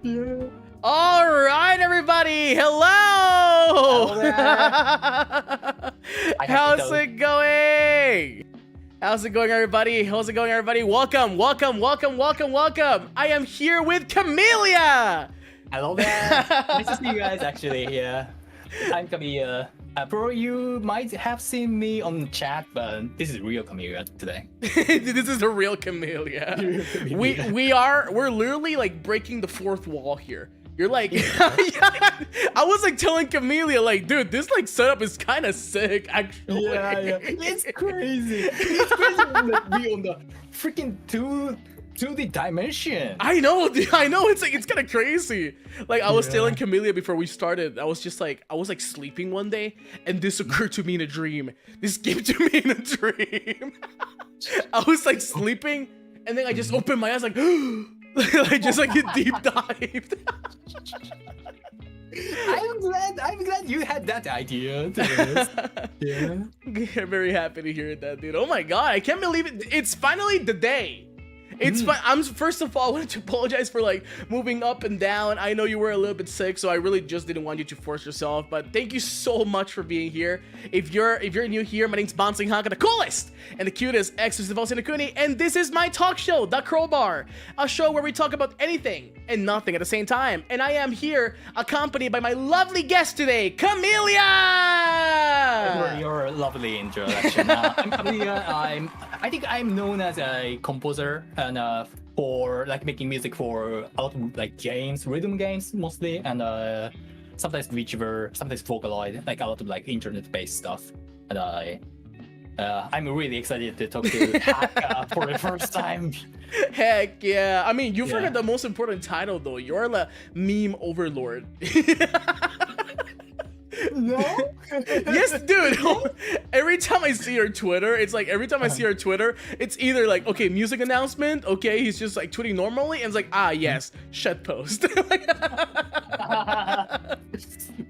Yeah. All right, everybody. Hello. How's it going? How's it going, everybody? How's it going, everybody? Welcome, welcome, welcome, welcome, welcome. I am here with Camellia. Hello there. Nice to see you guys, actually. Yeah. I'm Camellia. Probably you might have seen me on chat, but this is real Camellia today. This is a real Camellia. We're literally like breaking the fourth wall here. You're like, yeah, I was like telling Camellia, like, dude, this like setup is kind of sick, actually. Yeah. It's crazy. It's crazy to be on the freaking 2D dimension. I know. It's kind of crazy. Like I was telling Camellia before we started, I was like sleeping one day, and this occurred to me in a dream. This came to me in a dream. I was like sleeping, and then I just opened my eyes, like, like just like a deep dive. I'm glad you had that idea. Yeah. I'm very happy to hear that, dude. Oh my god, I can't believe it. It's finally the day. It's fine. First of all, I wanted to apologize for like moving up and down. I know you were a little bit sick, so I really just didn't want you to force yourself. But thank you so much for being here. If you're new here, my name's Banzoin, Hakka, the coolest and the cutest exorcist in Kuni, and this is my talk show, The Crowbar, a show where we talk about anything and nothing at the same time. And I am here accompanied by my lovely guest today, Camellia. Your lovely introduction. I'm Camellia. I think I'm known as a composer and for like making music for a lot of like games, rhythm games mostly, and sometimes VTuber, sometimes Vocaloid, like a lot of like internet-based stuff. And I'm really excited to talk to Hakka for the first time. Heck yeah! I mean, you forgot the most important title though. You're the meme overlord. No? Yes, dude. Every time I see her Twitter, it's like every time I see her Twitter, it's either like, okay, music announcement, okay, he's just like tweeting normally, and it's like, ah, yes, shit post.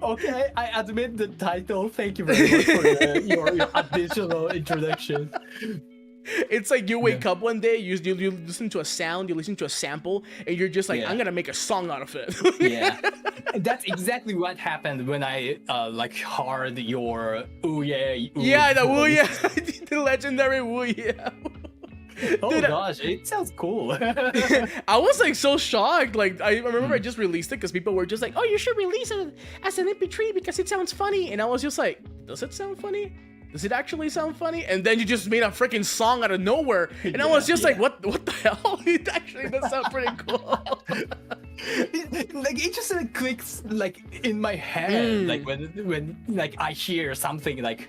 Okay, I admit the title. Thank you very much for your additional introduction. It's like you wake up one day, you listen to a sound, you listen to a sample, and you're just like, I'm gonna make a song out of it. Yeah, that's exactly what happened when I like heard your ooh yeah. Yeah, the ooh yeah, the legendary ooh yeah. Oh dude, gosh, it sounds cool. I was like so shocked. Like I remember I just released it because people were just like, oh, you should release it as an MP3 because it sounds funny. And I was just like, does it sound funny? Does it actually sound funny? And then you just made a freaking song out of nowhere. And I was just like, what the hell? It actually does sound pretty cool. Like it just like clicks like in my head. Like when like I hear something like,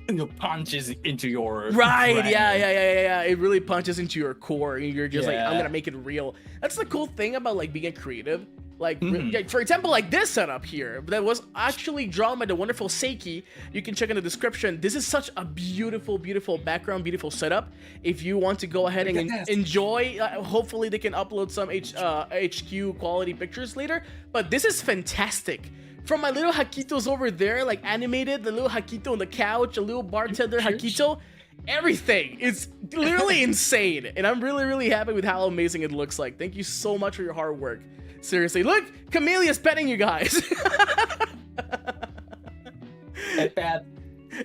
you know, punches into your right brain. Yeah, it really punches into your core, and you're just like, I'm gonna make it real. That's the cool thing about like being a creative. Like for example, like this setup here that was actually drawn by the wonderful Seiki. You can check in the description. This is such a beautiful background, beautiful setup. If you want to go ahead and enjoy, hopefully they can upload some HQ quality pictures later, but this is fantastic. From my little Hakitos over there, like animated, the little Hakito on the couch, a little bartender Hakito, everything. It's literally insane. And I'm really happy with how amazing it looks like. Thank you so much for your hard work. Seriously, look, Camellia's petting you guys.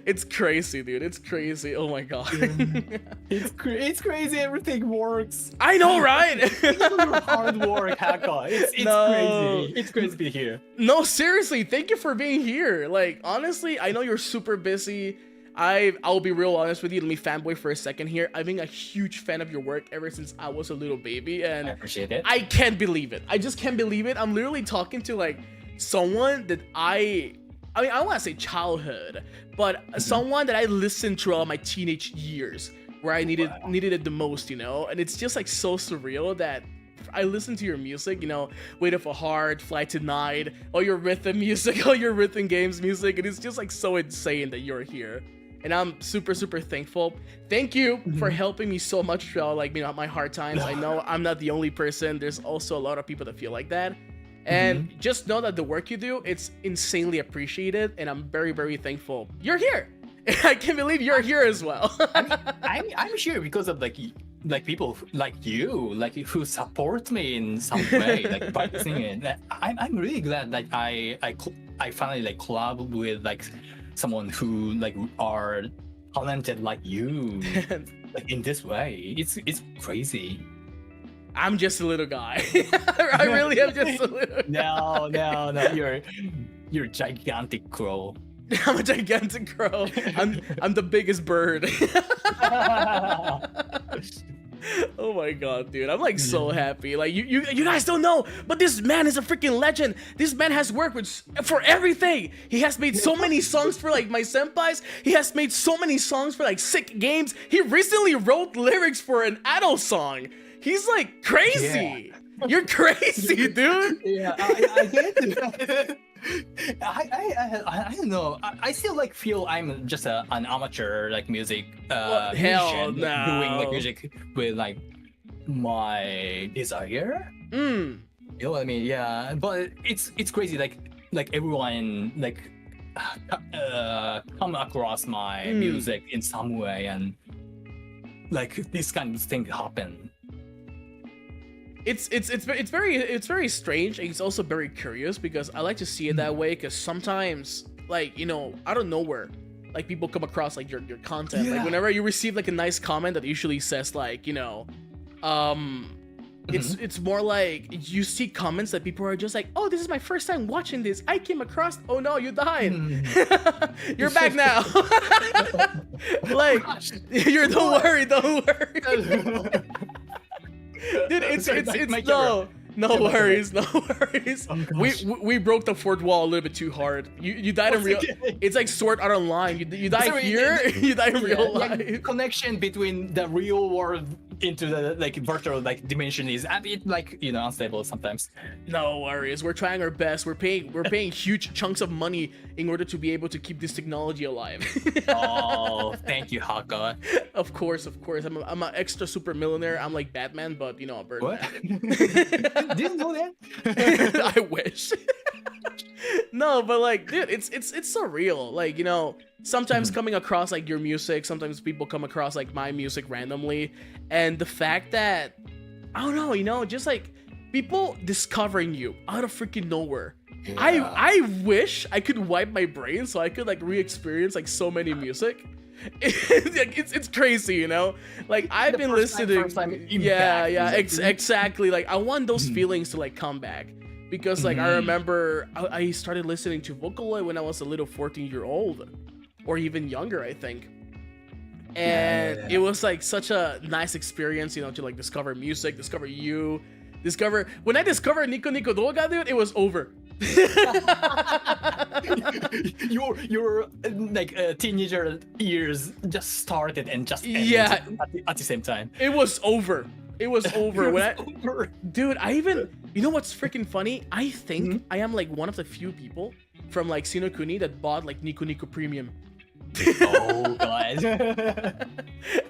It's crazy, dude. It's crazy. Oh my god. It's crazy. Everything works. I know, right? Your hard work, Hakka. It's crazy. It's crazy to be here. No, seriously. Thank you for being here. Like, honestly, I know you're super busy. I'll be real honest with you. Let me fanboy for a second here. I've been a huge fan of your work ever since I was a little baby, and I appreciate it. I can't believe it. I just can't believe it. I'm literally talking to like someone that I mean, I don't want to say childhood, but someone that I listened to all my teenage years, where I needed it the most, you know. And it's just like so surreal that I listen to your music, you know, Wait of a Heart, Fly Tonight, all your rhythm music, all your rhythm games music, and it's just like so insane that you're here. And I'm super thankful. Thank you for helping me so much throughout like, you know, my hard times. I know I'm not the only person. There's also a lot of people that feel like that. And just know that the work you do, it's insanely appreciated, and I'm very thankful you're here. I can't believe you're here as well. I'm sure because of like like people like you, like who support me in some way, like by singing. I'm really glad that I finally like collab with like someone who like are talented like you, like in this way. It's crazy. I'm just a little guy. I really am just a little. No, you're gigantic crow. I'm a gigantic crow. I'm the biggest bird. Oh my god, dude. I'm like so happy. Like you guys don't know, but this man is a freaking legend. This man has worked for everything. He has made so many songs for like my senpais. He has made so many songs for like sick games. He recently wrote lyrics for an adult song. He's like crazy. Yeah. You're crazy, dude. Yeah, I get it. I don't know. I still like feel I'm just an amateur like music hell musician, no. doing like music with like my desire. You know what I mean? Yeah, but it's crazy. Like everyone like come across my music in some way, and like this kind of thing happen. It's very strange, and it's also very curious because I like to see it that way, because sometimes, like, you know, out of nowhere, like people come across like your content. Like whenever you receive like a nice comment that usually says like, you know, it's more like you see comments that people are just like, oh, this is my first time watching this. I came across, oh no, you died. You're back now. Like, don't worry. Dude, it's no worries. Oh, we broke the fourth wall a little bit too hard. You died in real. It's like Sword Art Online. You died here. You died in real life. Like, connection between the real world into the like virtual like dimension is a bit like, you know, unstable sometimes. No worries. We're trying our best. We're paying huge chunks of money in order to be able to keep this technology alive. Oh, thank you, Hakka. Of course. I'm an extra super millionaire. I'm like Batman, but you know, a bird. What? Didn't know that. I wish. No, but like, dude, it's so real. Like, you know, sometimes coming across like your music, sometimes people come across like my music randomly, and the fact that I don't know, you know, just like people discovering you out of freaking nowhere. Yeah. I wish I could wipe my brain so I could like re-experience like so many music. It's crazy, you know. Like I've been listening. Exactly. Like I want those feelings to like come back, because like I remember I started listening to Vocaloid when I was a little 14-year-old, or even younger, I think. And it was like such a nice experience, you know, to like discover music, discover you, when I discovered Nico Nico Doga, dude, it was over. your like teenager years just started and just ended at the same time. It was over. Over. Dude, you know what's freaking funny? I think I am like one of the few people from like Sinokuni that bought like Nico Nico Premium. Oh god.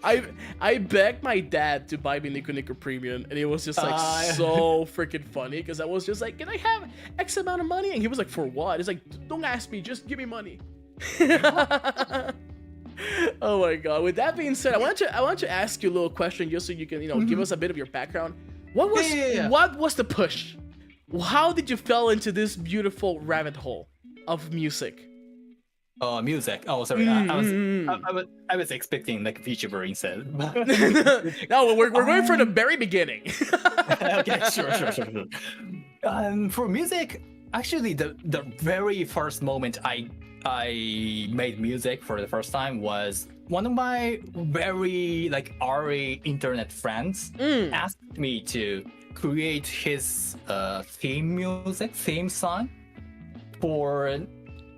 I begged my dad to buy me Nico Nico Premium, and it was just like so freaking funny, because I was just like, can I have X amount of money? And he was like, for what? It's like, don't ask me, just give me money. Oh my god. With that being said, I want to ask you a little question, just so you can, you know, give us a bit of your background. What was the push? How did you fall into this beautiful rabbit hole of music? Music. Oh, sorry. I was expecting like VTuber instead. No, we're going for the very beginning. Okay, sure. For music, actually, the very first moment I made music for the first time was one of my very like early internet friends asked me to create his theme song for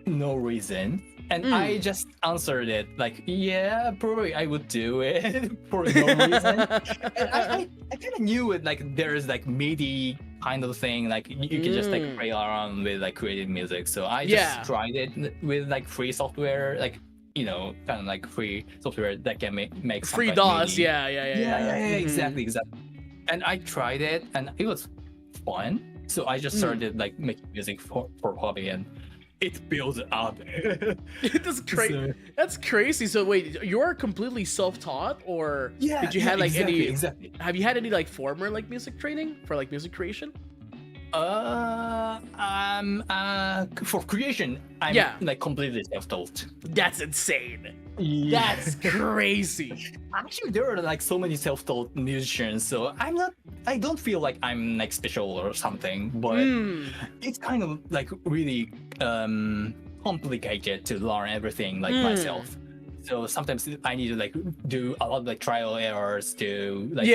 no reason. And I just answered it like, yeah, probably I would do it for no reason. And I kind of knew it, like there's like MIDI kind of thing, like you can just like play around with like creative music. So I just tried it with like free software, like, you know, kind of like free software that can make free DAWs. Yeah, exactly. And I tried it, and it was fun. So I just started like making music for hobby, and it builds up. That's crazy. So, That's crazy. So wait, you're completely self-taught, or yeah, did you have like exactly. have you had any like former like music training for like music creation? For creation, I'm like completely self-taught. That's insane. Yeah. That's crazy. Actually, there are like so many self-taught musicians, so I don't feel like I'm like special or something, but it's kind of like really complicated to learn everything like myself. So sometimes I need to like do a lot of like trial errors to like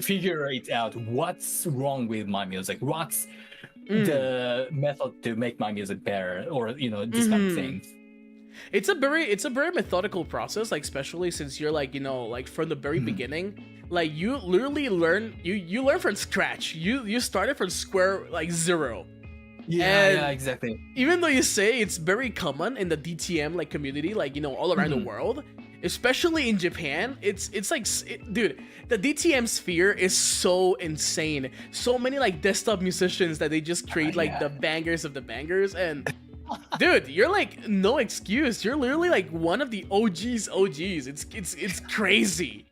figure it out what's wrong with my music, what's the method to make my music better, or this kind of things. It's a very methodical process, like especially since you're like like from the very beginning, like you literally learn you learn from scratch. You started from square like zero. Yeah, exactly. Even though you say it's very common in the DTM like community, like all around the world, especially in Japan, it's like dude, the DTM sphere is so insane. So many like desktop musicians that they just create like the bangers of the bangers, and dude, you're like no excuse. You're literally like one of the OGs. It's crazy.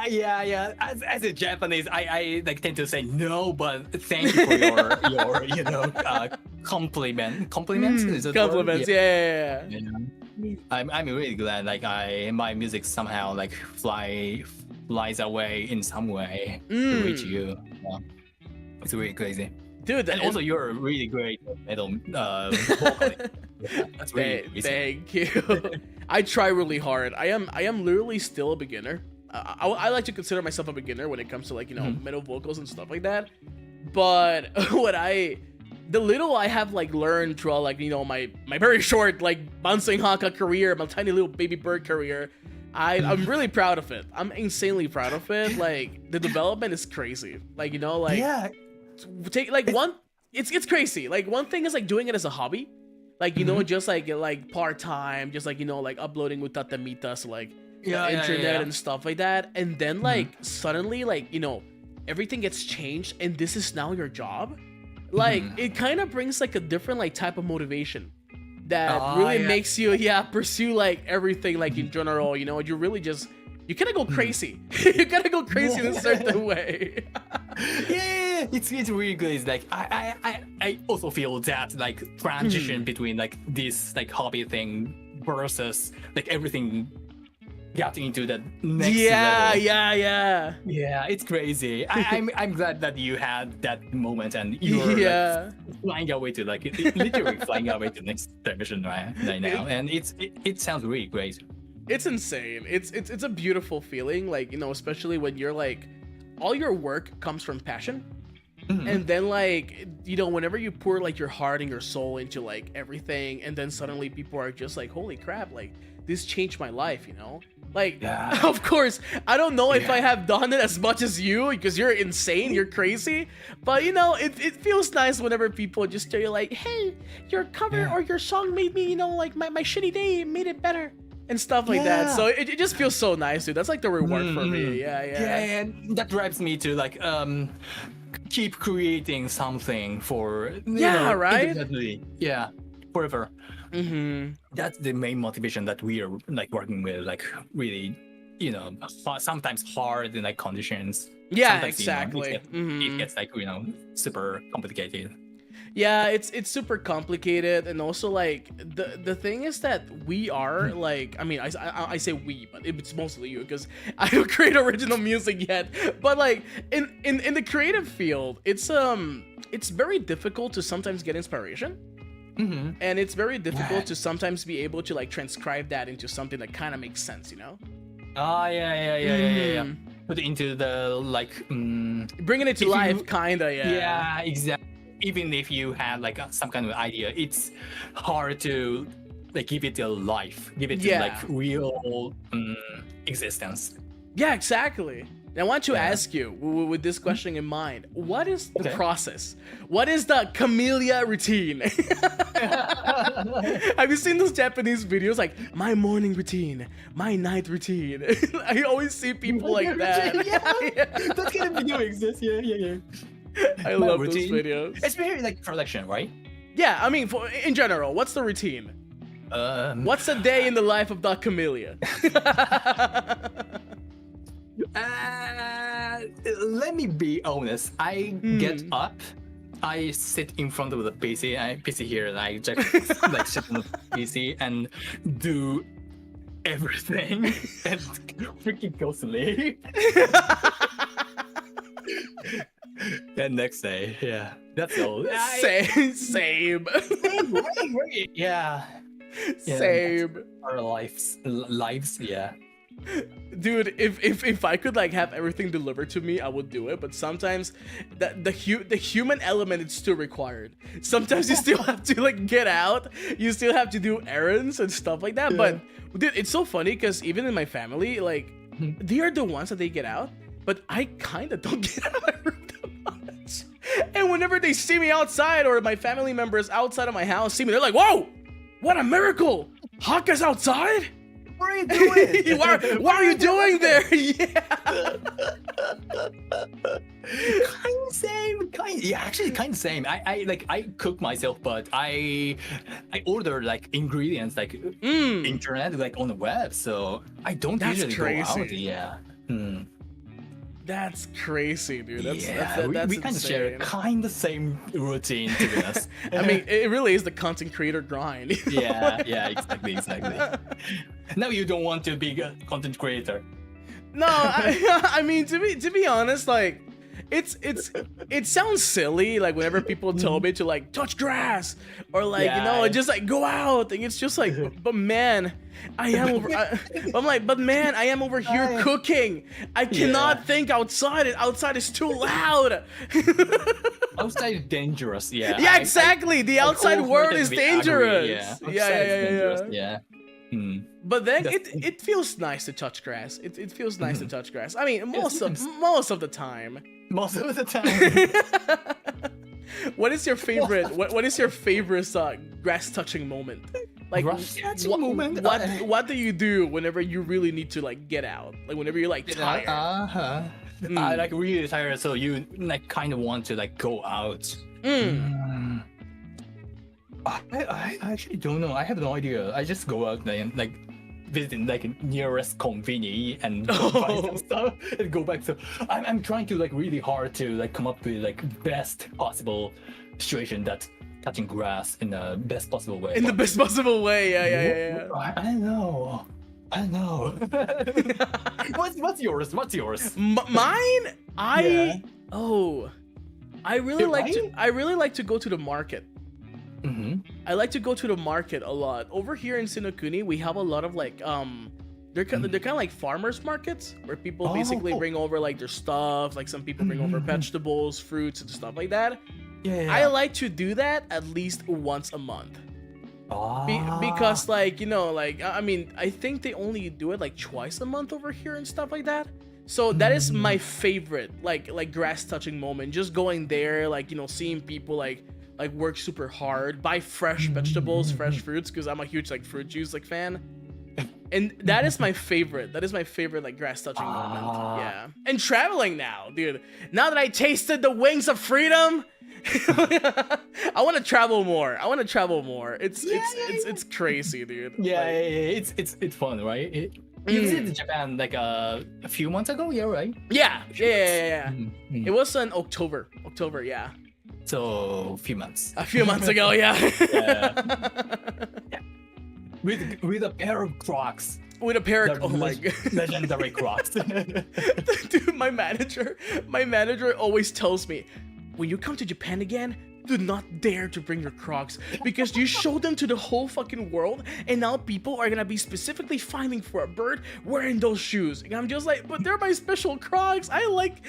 Yeah. As a Japanese, I like tend to say no, but thank you for your compliments. Is that Compliments, yeah. I'm really glad like my music somehow like flies away in some way to reach you. Yeah. It's really crazy. Dude, and also you're a really great metal vocalist. Yeah, that's really thank you. I try really hard. I am literally still a beginner. I like to consider myself a beginner when it comes to like metal vocals and stuff like that. But the little I have like learned throughout like my very short like Banzoin Hakka career, my tiny little baby bird career, I'm really proud of it. I'm insanely proud of it. Like the development is crazy. Like take like it's crazy. Like one thing is like doing it as a hobby, like just like part-time, just like like uploading with tatamitas, like internet and stuff like that, and then like suddenly like everything gets changed and this is now your job. Like it kind of brings like a different like type of motivation that really makes you pursue like everything like in general. You really just you gotta go crazy. You gotta go crazy in a certain way. Yeah, it's really good. It's like I also feel that like transition between like this like hobby thing versus like everything got into the next level. Yeah, it's crazy. I'm glad that you had that moment and you're like flying away to like literally flying away to the next dimension right now, and it sounds really great. It's insane. It's a beautiful feeling, like especially when you're like all your work comes from passion, and then like whenever you pour like your heart and your soul into like everything, and then suddenly people are just like, holy crap, like this changed my life, like of course I don't know if I have done it as much as you, because you're insane, you're crazy, but it feels nice whenever people just tell you like, hey, your cover or your song made me like my shitty day made it better and stuff like that. So it just feels so nice, dude. That's like the reward for me. Yeah, and that drives me to like keep creating something for right, indefinitely. Forever. That's the main motivation that we are like working with, like really sometimes hard in like conditions. Sometimes, exactly. It gets like super complicated. Yeah, it's super complicated, and also like the thing is that we are like, I mean, I say we, but it's mostly you, because I don't create original music yet. But like in the creative field, it's very difficult to sometimes get inspiration, and it's very difficult to sometimes be able to like transcribe that into something that kind of makes sense, Yeah. Put it into the like bringing it to life, kinda. Yeah, exactly. Even if you have like some kind of idea, it's hard to like give it a life, give it to like real existence. Yeah, exactly. And I want to ask you, with this question in mind, what is the process? What is the camellia routine? Have you seen those Japanese videos like my morning routine, my night routine? I always see people like that. Yeah. That kind of video exists. Yeah. I My love routine, those videos. especially like production, right? Yeah, I mean, in general, what's the routine? What's a day in the life of Doc Camellia? Let me be honest. I get up, I sit in front of the PC here, and I just like sit on the PC and do everything and freaking go sleep. Then next day, yeah, that's all. Same. Right. Yeah. Same. Our lives, yeah. Dude, if I could like have everything delivered to me, I would do it. But sometimes the human element is still required. Sometimes you still have to like get out. You still have to do errands and stuff like that. But dude, it's so funny because even in my family, like they are the ones that they get out, but I kind of don't get out of my room that much. And whenever they see me outside or my family members outside of my house see me, they're like, "Whoa, what a miracle! Hakka's outside." What are you doing? What are you doing there? Yeah. Kind of same. Actually kind of same. I cook myself, but I order like ingredients like internet, like on the web. So I don't usually go out. Yeah. That's crazy, dude. That's we kind of share kind of same routine, to be honest. I mean, it really is the content creator grind. Yeah, exactly. Now you don't want to be a content creator. No, I mean to be honest, like it sounds silly, like whenever people tell me to like touch grass or like just like go out, and it's just like, but man, I am over here cooking. I cannot think outside. Outside is too loud. Outside is dangerous. Yeah. Yeah, exactly. The outside world is dangerous. Yeah. But then it feels nice to touch grass. It feels nice to touch grass. I mean, most of the time. Most of the time. What is your favorite? What is your favorite grass touching moment? Like what do you do whenever you really need to like get out? Like whenever you're like tired. I like really tired, so you like kind of want to like go out. I actually don't know. I have no idea. I just go out and like visit like nearest convenience and buy some stuff and go back. So I'm trying to like really hard to like come up with like best possible situation that's touching grass in the best possible way. In the best possible way, yeah. I don't know. What's yours? Mine? I really like to go to the market. I like to go to the market a lot. Over here in Sinokuni, we have a lot of like they're kind of like farmers markets where people basically bring over like their stuff. Like some people bring over vegetables, fruits, and stuff like that. Yeah. I like to do that at least once a month. Because like like I mean, I think they only do it like twice a month over here and stuff like that. So that is my favorite like grass touching moment. Just going there, like seeing people like work super hard, buy fresh vegetables, fresh fruits, because I'm a huge like fruit juice like fan. And that is my favorite. That is my favorite like grass touching moment. Yeah. And traveling now, dude. Now that I tasted the wings of freedom, I want to travel more. It's crazy, dude. Yeah, it's fun, right? You visited Japan like a few months ago, yeah, right? Yeah. It was in October, yeah. So a few months ago, yeah. With a pair of Crocs. With a pair of legendary Crocs. Dude, my manager always tells me, when you come to Japan again, do not dare to bring your Crocs, because you show them to the whole fucking world, and now people are gonna be specifically finding for a bird wearing those shoes. And I'm just like, but they're my special Crocs. I like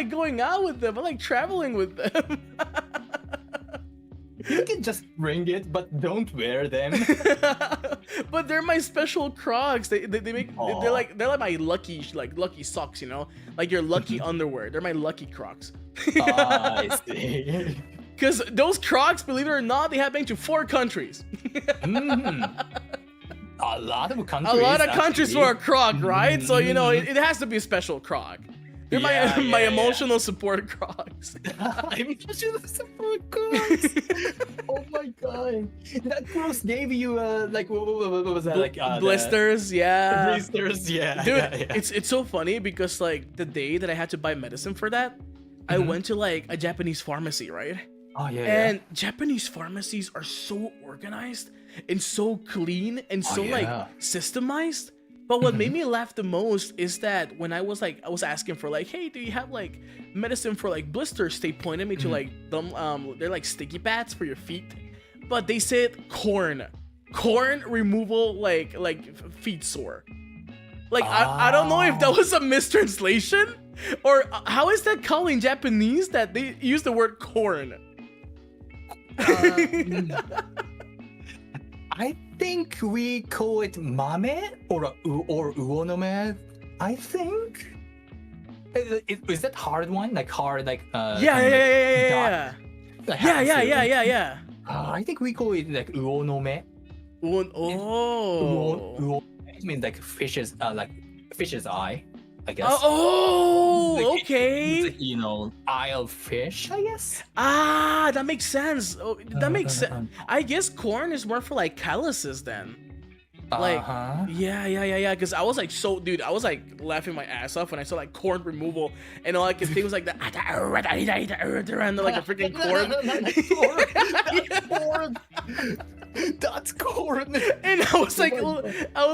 going out with them. I like traveling with them. You can just bring it, but don't wear them. But they're my special Crocs. They're like my lucky socks, like your lucky underwear. They're my lucky Crocs. I see. Because those Crocs, believe it or not, they have been to 4 countries. A lot of countries. A lot of countries for a Croc, right? So it has to be a special Croc. They're Yeah, my yeah, emotional support Crocs. Emotional support Crocs. Oh my god, that Crocs gave you like what was that like Blisters, yeah. blisters, yeah, Dude, yeah, yeah. it's so funny because like the day that I had to buy medicine for that, I went to like a Japanese pharmacy, right? Oh yeah, And Japanese pharmacies are so organized and so clean and so like systemized. But what made me laugh the most is that when I was asking for like, hey, do you have like medicine for like blisters? They pointed me to like them, they're like sticky pads for your feet, but they said corn removal, like feet sore. Like I don't know if that was a mistranslation or how is that called in Japanese that they use the word corn. I think we call it mame or uonome. I think. Is that hard one? Like hard, like Yeah. I think we call it like uonome. Oh. It means like fish's eye, I guess. Oh, Like, okay. it's, you know, eye of fish, I guess. Ah, that makes sense. Oh, that makes sense. I guess corn is more for like calluses then. Like, yeah. Because I was like, dude, I was like laughing my ass off when I saw like corn removal, and all I could think was like the and like a freaking corn. That's corn. And I was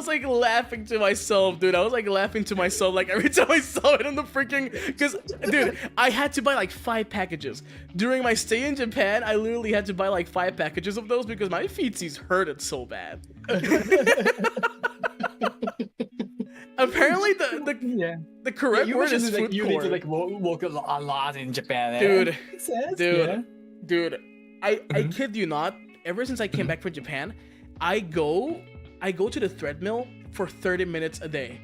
like laughing to myself, dude. I was like laughing to myself like every time I saw it on the freaking. Because, dude, I had to buy like 5 packages during my stay in Japan. I literally had to buy like 5 packages of those because my feetsies hurted so bad. Apparently the correct word is food you corn. need to like walk a lot in Japan, dude. Dude, Dude, I kid you not. Ever since I came back from Japan, I go to the treadmill for 30 minutes a day.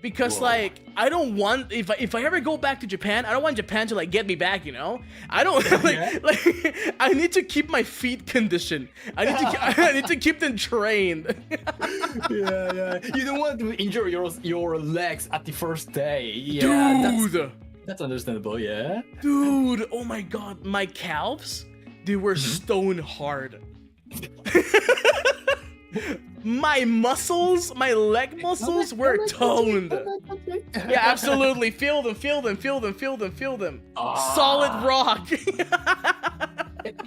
Because like I don't want if I ever go back to Japan, I don't want Japan to like get me back, you know? I don't like I need to keep my feet conditioned. I need to keep them trained. yeah. You don't want to injure your legs at the first day. Yeah, dude, that's understandable, yeah. Dude, oh my god, my calves, they were stone hard. My muscles, my leg muscles were toned. Yeah, absolutely. Feel them. Solid rock. Can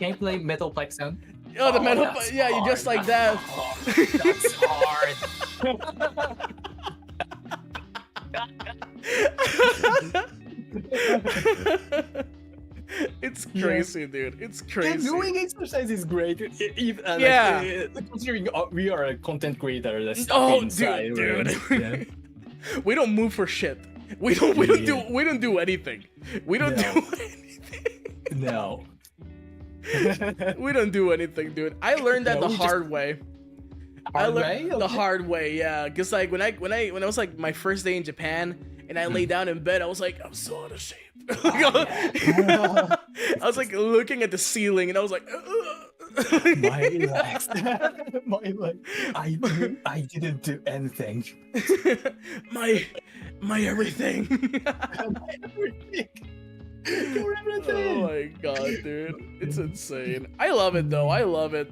you play Metal Plex sound? Oh, the metal. Yeah, you just like that. Oh, that's hard. It's crazy, dude. It's crazy. And doing exercise is great. Considering we are a content creator that's stuck inside, dude. Yeah. We don't move for shit. We don't do anything. We don't do anything. No. We don't do anything, dude. I learned that the hard way. The hard way, yeah. Cause like when I was like my first day in Japan and I lay down in bed, I was like, I'm so out of shape. I was like looking at the ceiling and I was like, my legs. I didn't do anything. my everything. Oh my god, dude. It's insane. I love it though. I love it.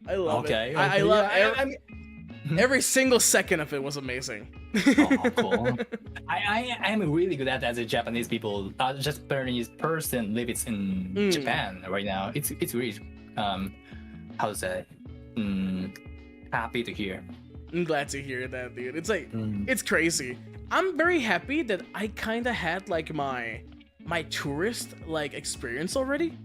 I love it. I love every single second of it was amazing. Oh, cool. I am really good at that as a Japanese people. Japanese person lives in Japan right now. It's really how to say happy to hear. I'm glad to hear that, dude. It's like it's crazy. I'm very happy that I kind of had like my tourist like experience already.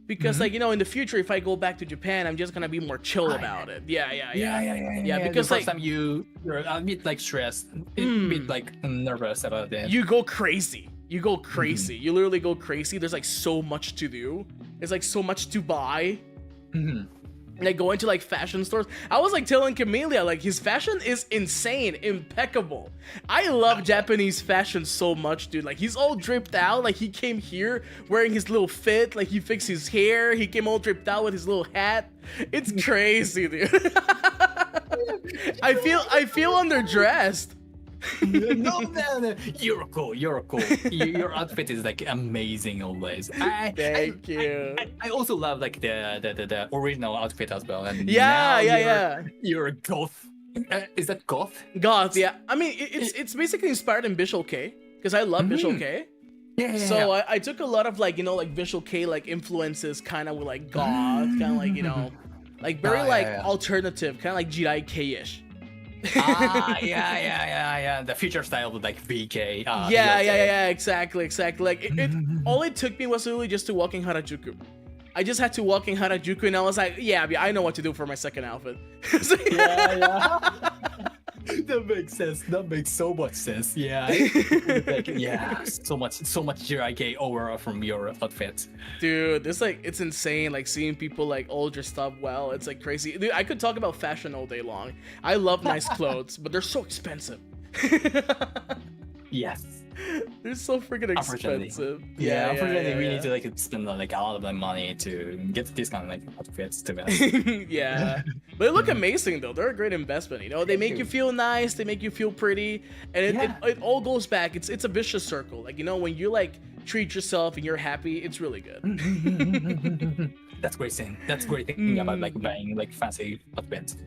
Because like, you know, in the future, if I go back to Japan, I'm just gonna be more chill about it. Yeah. Because the like first time you're a bit like stressed, a bit like nervous about it. You go crazy. You You literally go crazy. There's like so much to do. There's like so much to buy. Like going to like fashion stores. I was like telling Camellia, like his fashion is insane, impeccable. I love Japanese fashion so much, dude. Like he's all dripped out. Like he came here wearing his little fit. Like he fixed his hair. He came all dripped out with his little hat. It's crazy, dude. I feel underdressed. No. You're cool. Your outfit is like amazing always. Thank you. I also love like the original outfit as well. And Yeah. You're goth. Is that goth? Goth, yeah. I mean, it's basically inspired in Visual K because I love Visual K. Yeah. So I took a lot of like like Visual K like influences, kind of with like goth, kind of like like very alternative, kind of like GIK-ish. Yeah. The future style with like VK. Yeah. Exactly. Like all it took me was really just to walk in Harajuku. I just had to walk in Harajuku, and I was like, yeah, I know what to do for my second outfit. Yeah. That makes sense. That makes so much sense. Yeah. So much GIK aura from your outfits. Dude, it's insane. Like seeing people like all dressed up well. It's like crazy. Dude, I could talk about fashion all day long. I love nice clothes, but they're so expensive. Yes. They're so freaking expensive. Unfortunately, we need to like spend like a lot of money to get this kind of like outfits, to be honest. Yeah, but they look amazing though. They're a great investment. They make you feel nice. They make you feel pretty, and it all goes back. It's a vicious circle. Like when you like treat yourself and you're happy, it's really good. That's great thing. That's great thing about like buying like fancy outfits.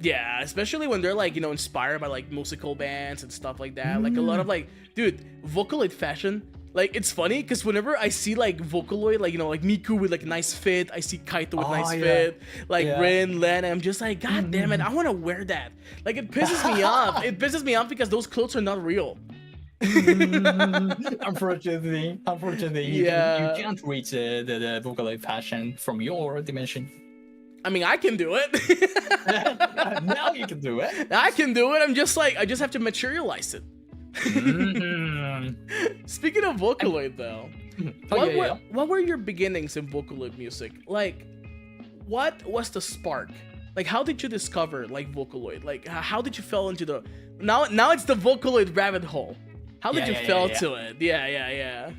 Yeah, especially when they're like inspired by like musical bands and stuff like that. Like a lot of like, dude, Vocaloid fashion. Like it's funny because whenever I see like Vocaloid, like like Miku with like a nice fit, I see Kaito with nice fit, like Rin, Len, I'm just like, God damn it, I want to wear that. Like it pisses me off. It pisses me off because those clothes are not real. Unfortunately, you can't reach the Vocaloid fashion from your dimension. I mean, I can do it. Now you can do it. I can do it. I just have to materialize it. Speaking of Vocaloid, though, what were your beginnings in Vocaloid music? Like, what was the spark? Like, how did you discover like Vocaloid? Like, how did you fall into the now it's the Vocaloid rabbit hole? How did you fall to it? Yeah.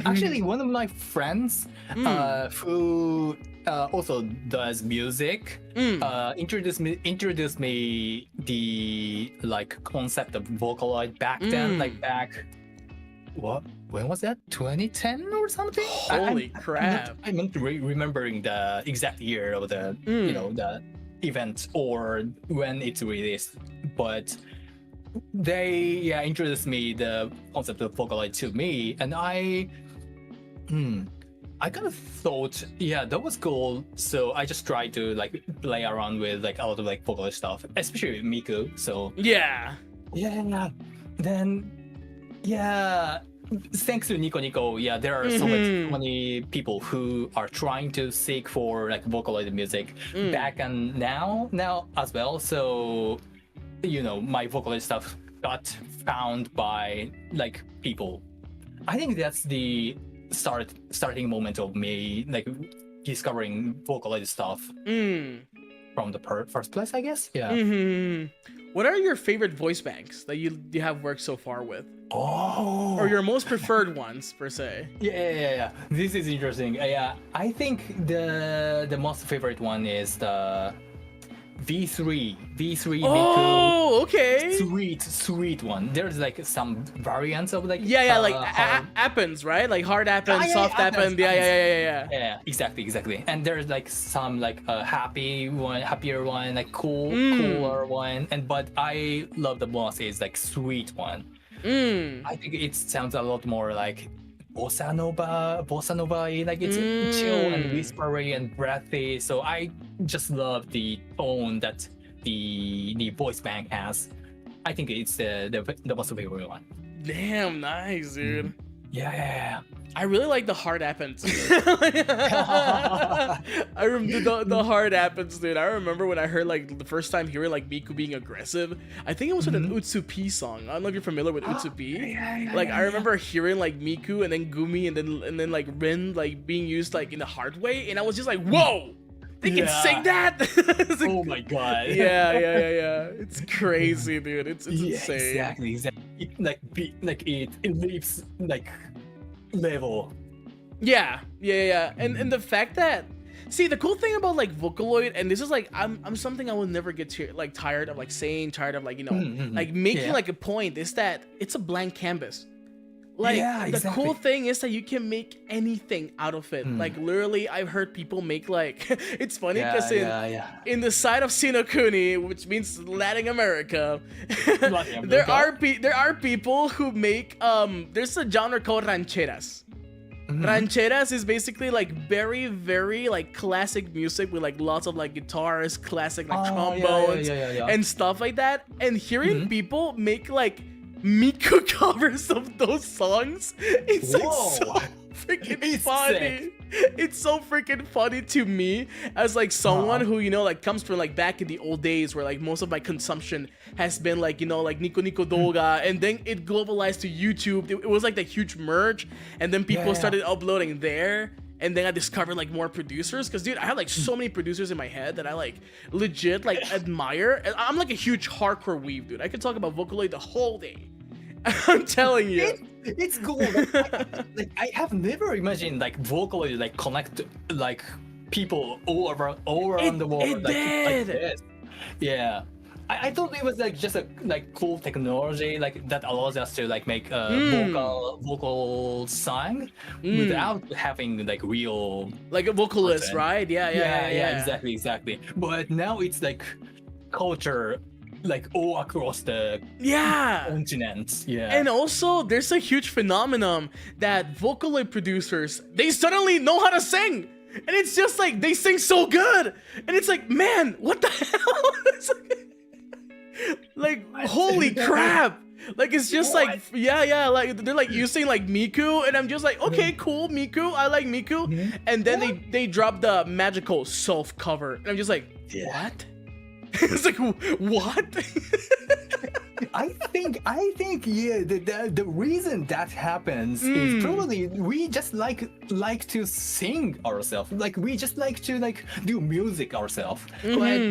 Actually, one of my friends who also does music introduced me the like concept of Vocaloid back then. Like when was that? 2010 or something? Holy crap! I'm not remembering the exact year of the the event or when it's released, but they introduced me the concept of Vocaloid to me, and I kind of thought that was cool, so I just tried to like play around with like a lot of like Vocaloid stuff, especially with Miku. So then thanks to Nico Nico, there are so many people who are trying to seek for like Vocaloid music back and now as well. So my Vocaloid stuff got found by like people. I think that's the starting moment of me like discovering Vocaloid stuff from the first place, I guess. What are your favorite voice banks that you have worked so far with? Or your most preferred ones per se? Yeah. This is interesting. I think the most favorite one is the V3 Miku. Oh, okay. Sweet one. There's like some variants of like like appens, right? Like hard appen, soft appen. Yeah. Exactly. And there's like some like happier one, like cooler one. But I love the most is like sweet one. I think it sounds a lot more like bossa nova, like it's chill and whispery and breathy. So I just love the tone that the voice bank has. I think it's the most favorite one. Damn, nice, dude. Yeah. I really like the hard appens. I remember the hard appens, dude. I remember when I heard like the first time hearing like Miku being aggressive. I think it was with an Utsupi song. I don't know if you're familiar with Utsupi. I remember hearing like Miku and then Gumi and then like Rin like being used like in the hard way, and I was just like, whoa! They can sing that? Like, oh my god. Yeah. It's crazy, dude. It's insane. Exactly. It leaves like level. Yeah. And the fact that See, the cool thing about like Vocaloid, and this is like I'm something I will never get like tired of like saying, tired of like like making like a point, is that it's a blank canvas. Like the cool thing is that you can make anything out of it. Like literally, I've heard people make like it's funny because in the side of Sinokuni, which means Latin America, there are people who make there's a genre called rancheras. Rancheras is basically like very like classic music with like lots of like guitars, classic like trombones and stuff like that. And hearing people make like Miku covers of those songs, it's like so freaking funny. Sick. It's so freaking funny to me as like someone who, you know, like comes from like back in the old days where like most of my consumption has been like, you know, like Nico Nico Doga, and then it globalized to YouTube. It was like the huge merge, and then people started uploading there. And then I discovered like more producers, because dude, I have like so many producers in my head that I like legit like admire. And I'm like a huge hardcore weeb, dude. I could talk about Vocaloid the whole day. I'm telling you, it's cool. Like I have never imagined like Vocaloid like connect like people all around the world. It did. Like this. Yeah. I thought it was like just a like cool technology like that allows us to like make a vocal song without having like real like a vocalist, content. Right? Yeah, exactly. But now it's like culture like all across the continent. Yeah. And also there's a huge phenomenon that Vocaloid producers, they suddenly know how to sing. And it's just like they sing so good. And it's like, man, what the hell? Like holy crap, like it's just like like they're like using like Miku, and I'm just like, okay, cool, Miku, I like Miku. And then they drop the magical self cover, and I'm just like, what? It's like, what? I think the reason that happens is probably we just like to sing ourselves, like we just like to like do music ourselves. Like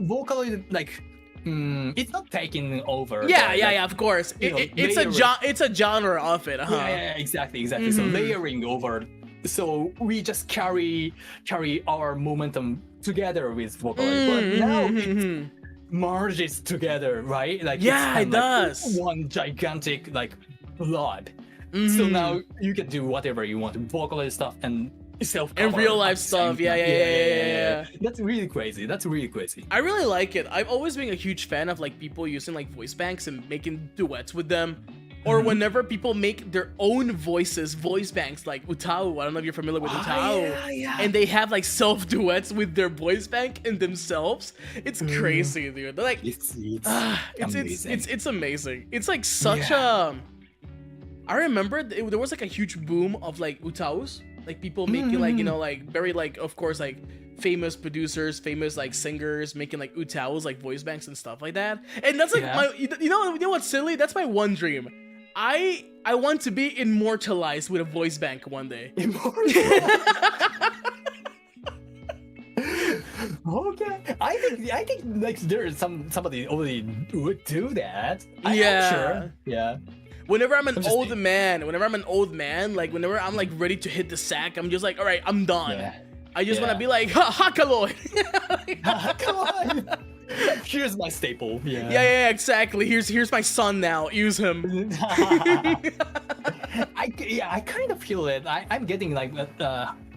Vocaloid like it's not taking over. Yeah, of course. It's a genre of it. Yeah, exactly. So layering over. So we just carry our momentum together with Vocaloid, but now it merges together, right? Like it does. Like one gigantic like blood. So now you can do whatever you want, Vocaloid stuff and and real life stuff. Yeah. That's really crazy. I really like it. I've always been a huge fan of like people using like voice banks and making duets with them, or whenever people make their own voice banks, like Utao. I don't know if you're familiar with Utao. And they have like self duets with their voice bank and themselves. It's crazy, dude. They're like it's amazing. It's amazing. It's like such a. I remember there was like a huge boom of like Utaos. Like people making like, you know, like very like, of course, like famous producers, famous like singers making like utaos, like voice banks and stuff like that. And that's like my, you know what's silly? That's my one dream. I want to be immortalized with a voice bank one day. Okay, I think like there's somebody already would do that. Sure. Yeah. Whenever I'm an old man, like whenever I'm like ready to hit the sack, I'm just like, all right, I'm done. I just want to be like, Hakaloid. Hakaloid. Here's my staple. Yeah, exactly. Here's my son now. Use him. I kind of feel it. I'm getting like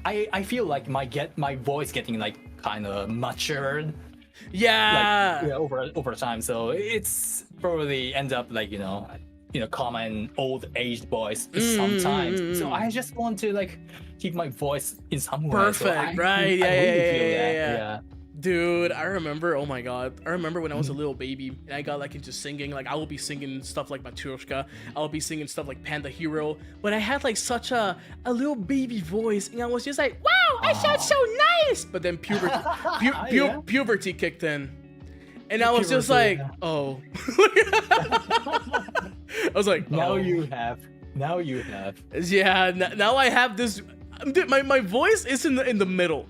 I feel like my voice getting like kind of matured. Over time. So it's probably end up like, you know, common old aged voice sometimes. So I just want to like keep my voice in some way. Perfect, so right? Yeah. Dude, I remember, oh my god, I remember when I was a little baby and I got like into singing. Like I will be singing stuff like Matryoshka, I'll be singing stuff like Panda Hero, but I had like such a little baby voice, and I was just like, wow, I sound so nice. But then puberty kicked in, and I was just like, oh. I was like, now you have. Yeah, now I have this. Dude, my voice is in the middle.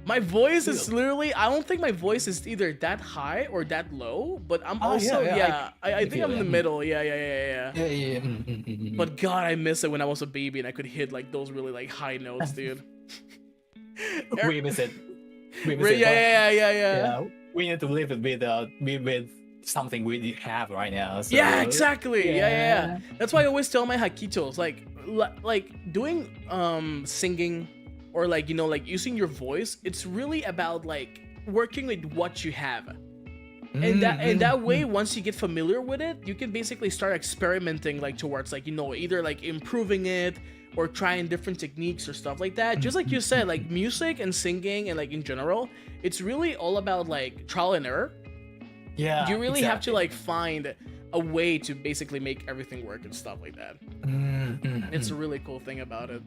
My voice is literally, I don't think my voice is either that high or that low, but I'm also, I think I'm in the middle. Yeah. But God, I miss it when I was a baby and I could hit like those really like high notes, dude. revisit. Yeah. We need to live with something we have right now. So, Yeah, exactly. Yeah. That's why I always tell my Hakitos, like doing singing or like, you know, like using your voice, it's really about like working with what you have. And that way, once you get familiar with it, you can basically start experimenting like towards like, you know, either like improving it or trying different techniques or stuff like that. Just like you said, like music and singing and like in general, it's really all about like trial and error. Yeah, you really have to like find a way to basically make everything work and stuff like that. It's a really cool thing about it.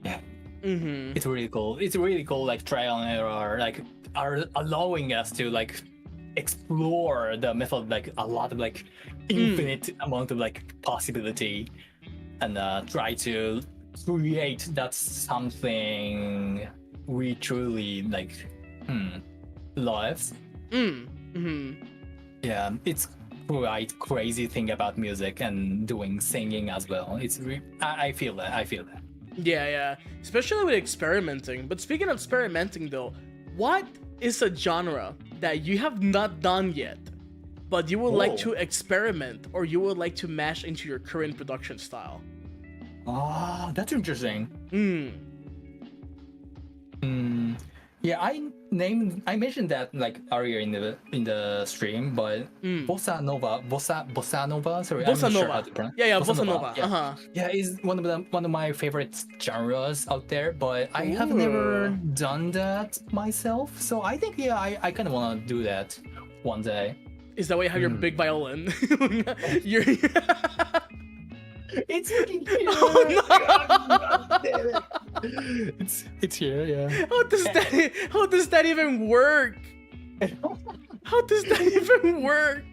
Yeah. It's really cool. It's really cool. Like trial and error, like are allowing us to like explore the method, like a lot of like infinite amount of like possibility, and try to create that something we truly like loves. Yeah, it's quite crazy thing about music and doing singing as well. It's I feel that. Yeah, especially with experimenting. But speaking of experimenting though, what is a genre that you have not done yet, but you would like to experiment or you would like to mash into your current production style? Ah, that's interesting. Yeah, I mentioned that like earlier in the stream, but bossa nova. Sorry, Bossa I'm not nova. sure how to pronounce. Yeah, bossa nova. Yeah. Yeah, is one of my favorite genres out there, but I have never done that myself. So I think I kind of want to do that one day. Is that why you have your big violin? You're... It's freaking here. Oh no! God damn it. It's here, yeah. How does that even work? How does that even work?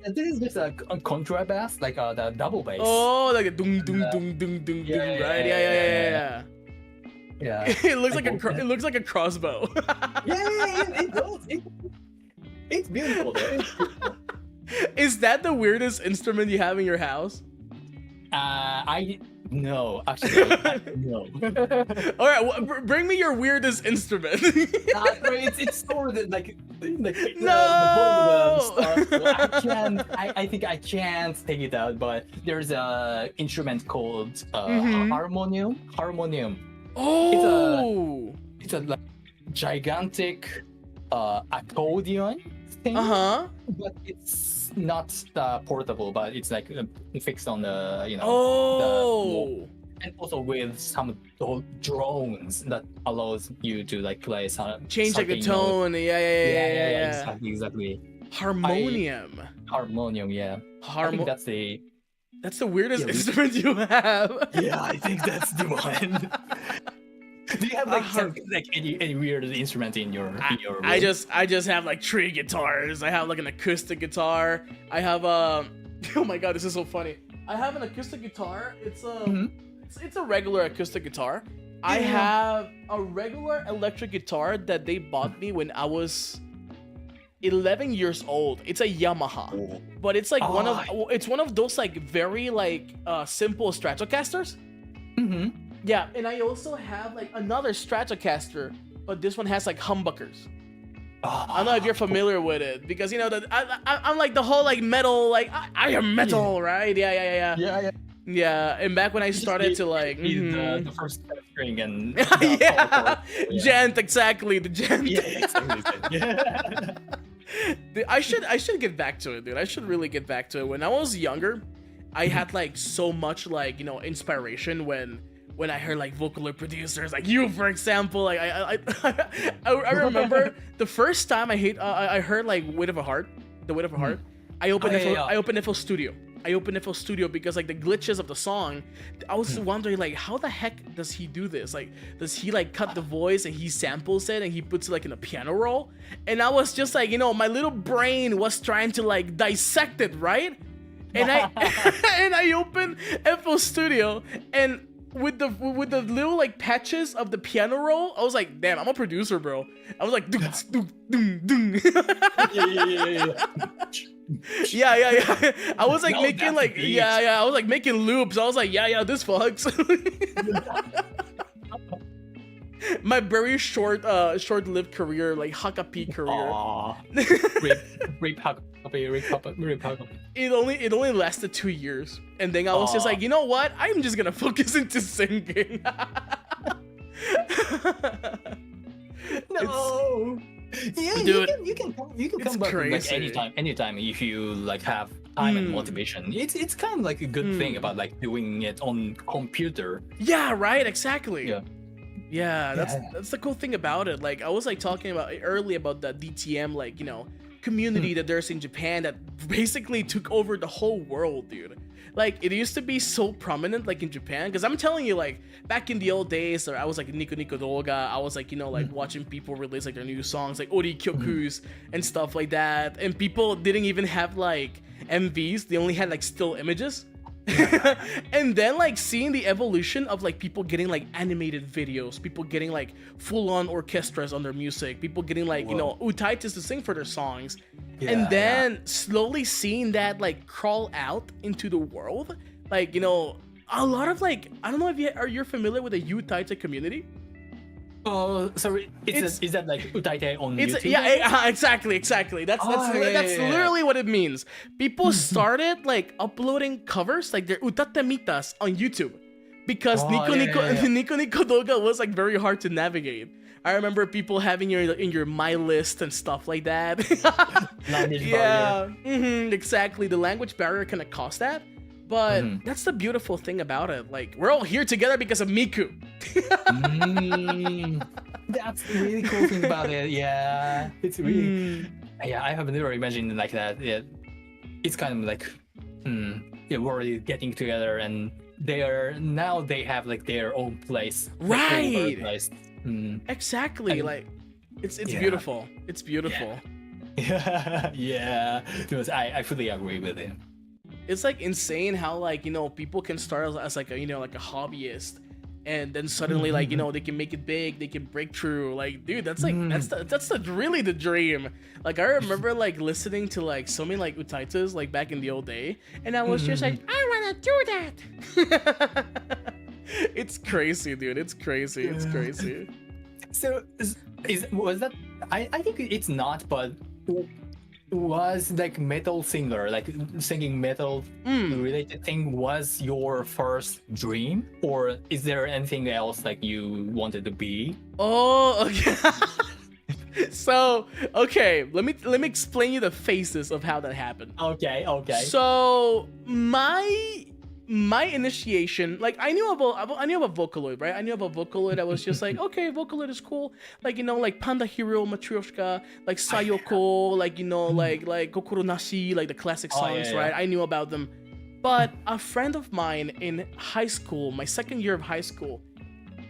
This is just a contrabass, like the double bass. Oh, like a dung dung dung dung dung dung, right? Yeah. Yeah. It looks like a crossbow. It does. It's beautiful though. Is that the weirdest instrument you have in your house? No, actually, no. All right, well, bring me your weirdest instrument. It's sort of like no. I think I can't take it out, but there's a instrument called harmonium. Oh, it's a like gigantic accordion thing. But it's not portable, but it's like fixed on the the wall. And also with some drones that allows you to like play some change like the tone. Yeah. Exactly. Harmonium, yeah. I think that's the weirdest instrument you have. Yeah, I think that's the one. Do you have like any weird instrument in your room? I just have like 3 guitars. I have like an acoustic guitar. I have oh my god, this is so funny. I have an acoustic guitar. It's a regular acoustic guitar. I have a regular electric guitar that they bought me when I was 11 years old. It's a Yamaha, but it's like one of those like very like simple Stratocasters. Yeah, and I also have like another Stratocaster, but this one has like humbuckers. I don't know if you're familiar with it, because you know that I'm like the whole like metal, like I am metal, right? Yeah. And back when I started to like the first string and gent, exactly, the gent. I should get back to it, dude. I should really get back to it. When I was younger, I had like so much like, you know, inspiration when I heard like Vocaloid producers like you, for example. Like I remember the first time I heard like The Weight of a Heart. I opened FL Studio. Because like the glitches of the song, I was wondering like how the heck does he do this? Like does he like cut the voice and he samples it and he puts it like in a piano roll? And I was just like, you know, my little brain was trying to like dissect it, right? And I opened FL Studio, and with the little like patches of the piano roll, I was like, damn, I'm a producer, bro. I was like, yeah. I was like making like I was like making loops. I was like, yeah, this fucks. My very short-lived career, like Hakka P career. Aw. Rip Hakka. It only lasted 2 years, and then I was just like, you know what? I'm just gonna focus into singing. No. Yeah, Dude, you can it's come back like crazy. anytime if you like have time and motivation. It's kind of like a good thing about like doing it on computer. Yeah, right. Exactly. Yeah. Yeah, that's the cool thing about it. Like I was like talking about earlier about the DTM, like, you know, community that there's in Japan that basically took over the whole world, dude. Like it used to be so prominent like in Japan, because I'm telling you, like back in the old days, I was like Nico Nico Doga, I was like, you know, like watching people release like their new songs, like Ori Kyokus and stuff like that, and people didn't even have like MVs, they only had like still images. And then like seeing the evolution of like people getting like animated videos, people getting like full-on orchestras on their music, people getting like, you know, utaitas to sing for their songs, and then slowly seeing that like crawl out into the world, like, you know, a lot of like, I don't know if you're familiar with the utaita community. Oh, sorry. Is that like utaite on YouTube? Yeah, exactly. That's literally what it means. People started like uploading covers, like their utatemitas on YouTube, because Nico Nico Doga was like very hard to navigate. I remember people having in your my list and stuff like that. Language barrier. Exactly. The language barrier kind of caused that. But that's the beautiful thing about it. Like, we're all here together because of Miku. That's the really cool thing about it. Yeah, it's really. Yeah, I have never imagined like that. Yeah, it's kind of like, yeah, we're already getting together, and they have like their own place. Right. Place. Exactly. And, like, it's beautiful. It's beautiful. Yeah. I fully agree with him. It's like insane how, like, you know, people can start as like a, you know, like a hobbyist, and then suddenly like, you know, they can make it big, they can break through. Like, dude, that's like that's really the dream. Like, I remember like listening to like so many like utaitas like back in the old day, and I was just like, I wanna do that. It's crazy, dude. It's crazy. It's crazy. So was that? I think it's not, but was like metal singer, like singing metal related thing, was your first dream, or is there anything else like you wanted to be? Oh, okay. So, okay, let me explain you the phases of how that happened. Okay. So my initiation, like I knew about Vocaloid, right? I knew about Vocaloid. I was just like, okay, Vocaloid is cool. Like, you know, like Panda Hero, Matryoshka, like Sayoko, like, you know, like Kokoro Nashi, like the classic songs, right? I knew about them. But a friend of mine in high school, my second year of high school,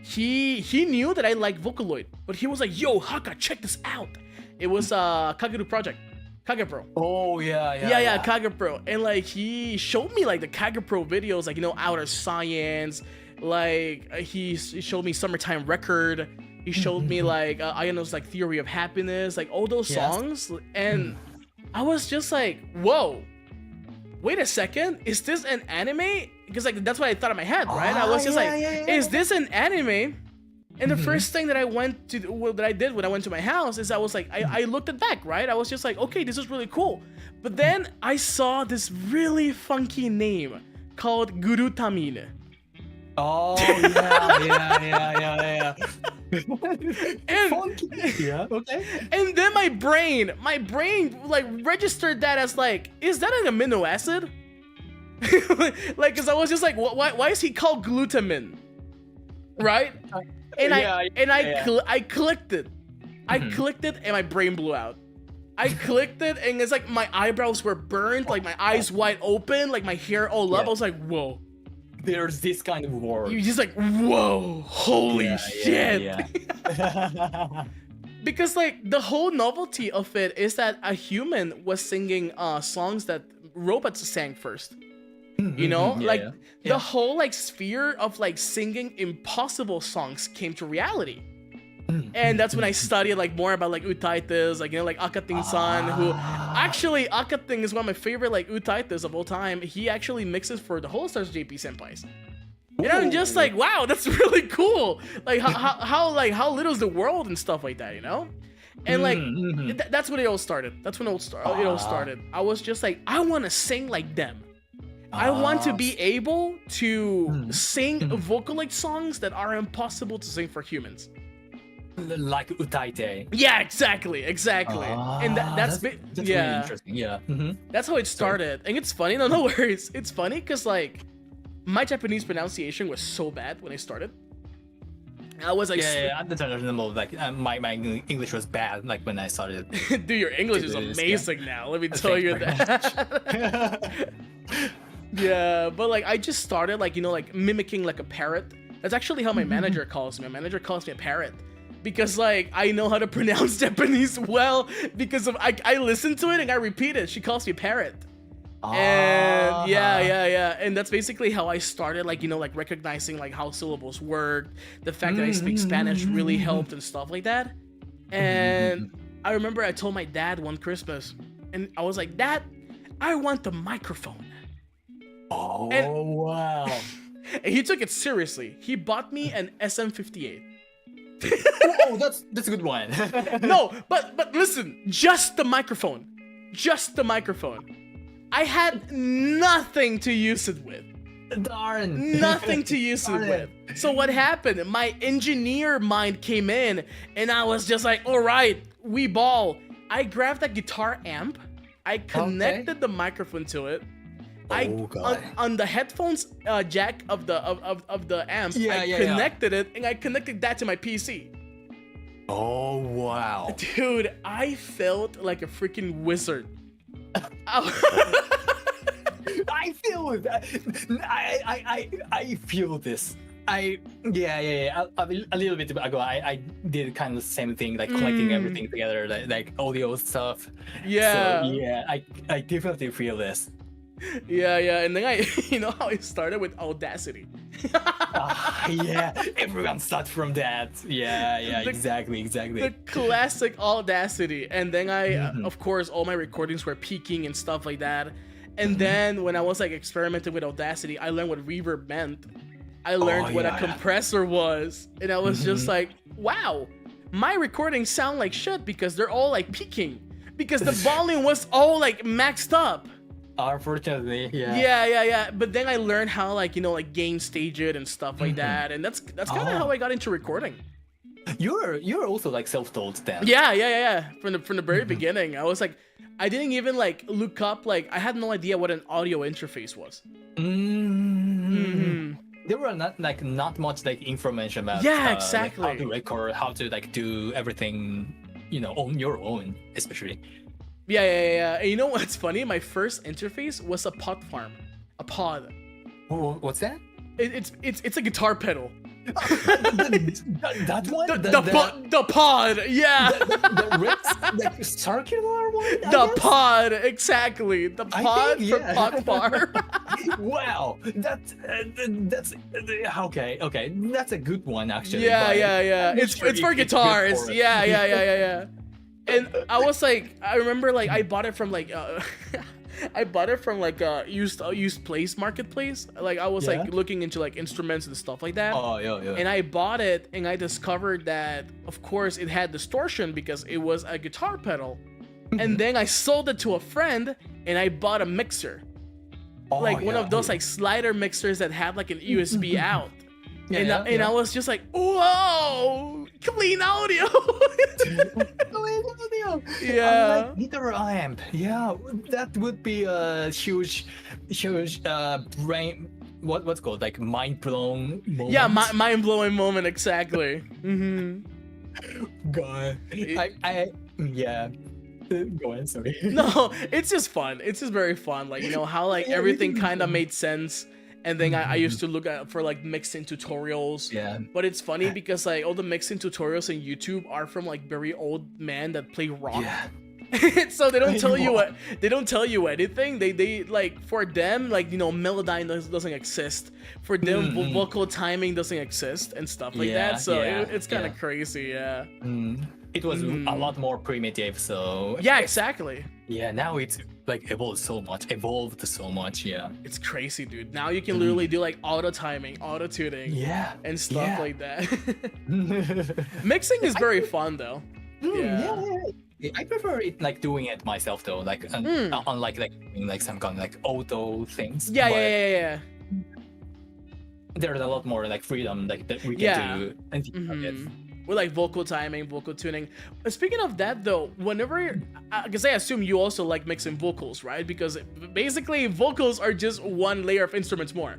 he knew that I liked Vocaloid, but he was like, yo, Hakka, check this out. It was Kageru Project. Kagepro. Oh yeah, Kagepro. And like he showed me like the Kagepro videos, like, you know, Outer Science, like he showed me Summertime Record, he showed me like Ayano's like Theory of Happiness, like all those songs, and I was just like, whoa, wait a second, is this an anime? Because like that's what I thought in my head, right? I was just is this an anime? And the first thing that I did when I went to my house is I was like, I looked it back, right? I was just like, okay, this is really cool. But then I saw this really funky name called Gurutamine. Oh yeah. And, funky. Yeah. Okay. And then my brain like registered that as like, is that an amino acid? Like, cause I was just like, why is he called glutamine? Right? And I clicked it. I clicked it and my brain blew out. I clicked it and it's like my eyebrows were burned, like my eyes wide open, like my hair all up. I was like, whoa. There's this kind of word. You're just like, whoa, holy shit. Because like the whole novelty of it is that a human was singing songs that robots sang first. You know, the whole like sphere of like singing impossible songs came to reality. And that's when I studied like more about like utaitas, like, you know, like Akating-san, who actually Akating is one of my favorite like utaitas of all time. He actually mixes for the HOLOSTARS JP senpais. And I'm just like, wow, that's really cool. Like how little is the world and stuff like that, you know? And like that's when it all started. That's when it all started. I was just like, I want to sing like them. I want to be able to sing Vocaloid songs that are impossible to sing for humans. Like utaite. Yeah, exactly. And that's really interesting. Yeah. That's how it started. And it's funny. No worries. It's funny because like my Japanese pronunciation was so bad when I started. I was like, that's understandable. Like my English was bad. Like when I started. Dude, your English is amazing now. Let me tell you that. Yeah, but like I just started like, you know, like mimicking like a parrot. That's actually how my manager calls me. My manager calls me a parrot because like I know how to pronounce Japanese well because of I listen to it and I repeat it. She calls me parrot. And yeah, and that's basically how I started, like, you know, like recognizing like how syllables work. The fact that I speak Spanish really helped and stuff like that. And I remember I told my dad one Christmas, and I was like, Dad, I want the microphone. Wow. And he took it seriously. He bought me an SM58. Oh, that's a good one. No, but listen, just the microphone. Just the microphone. I had nothing to use it with. Darn. Nothing to use it with. So what happened? My engineer mind came in, and I was just like, all right, we ball. I grabbed a guitar amp. I connected the microphone to it. On the headphones jack of the amp, connected it, and I connected that to my PC. Oh wow, dude! I felt like a freaking wizard. I feel that. I feel this. A little bit ago, I did kind of the same thing, like collecting everything together, like audio stuff. Yeah. So, yeah, I definitely feel this. Yeah, and then you know how I started with Audacity. Yeah, everyone starts from that. Yeah, exactly. The classic Audacity, and then of course, all my recordings were peaking and stuff like that. And then when I was like experimenting with Audacity, I learned what reverb meant. I learned what a compressor was, and I was just like, wow, my recordings sound like shit because they're all like peaking because the volume was all like maxed up. Unfortunately, yeah. But then I learned how, like, you know, like gain stage it and stuff like that, and that's kind of how I got into recording. You're also like self-taught then. Yeah. From the very beginning, I was like, I didn't even like look up, like I had no idea what an audio interface was. There were not much like information about exactly like, how to record, how to like do everything, you know, on your own, especially. Yeah. And you know what's funny? My first interface was a pod farm. A pod. Oh, what's that? It's a guitar pedal. That one? The pod, yeah. The red, like circular one? The pod, exactly. The pod for pod bar. Wow, that's okay. That's a good one actually. Yeah. It's for guitars. Yeah. And I was like, I remember like I bought it from like used place marketplace. Like I was like looking into like instruments and stuff like that. Oh yeah. And I bought it, and I discovered that of course it had distortion because it was a guitar pedal. And then I sold it to a friend, and I bought a mixer. One of those like slider mixers that had like an USB out. And I was just like, whoa, clean audio. Yeah. Like guitar amp. Yeah, that would be a huge brain. What's called like mind blown moment. Yeah, mind blowing moment, exactly. God, Go ahead, sorry. No, it's just fun. It's just very fun. Like, you know how like everything kind of made sense. And then I used to look for like mixing tutorials. Yeah. But it's funny because like all the mixing tutorials on YouTube are from like very old men that play rock. Yeah. So they don't tell you anything. They like, for them, like, you know, melodyne doesn't exist. For them, vocal timing doesn't exist and stuff like that. So it's kind of crazy. It was a lot more primitive. So yeah, exactly. Yeah, now it's like evolved so much. Yeah. It's crazy, dude. Now you can literally do like auto timing, auto tuning, Yeah. and stuff Yeah. like that. Mixing is very fun though. Yeah. I prefer it like doing it myself though, like unlike doing, like some kind of like auto things. Yeah, but yeah. There's a lot more like freedom like that we can Yeah. do and think of it. With like vocal timing, vocal tuning. Speaking of that though, whenever, because I assume you also like mixing vocals, right? Because basically vocals are just one layer of instruments more.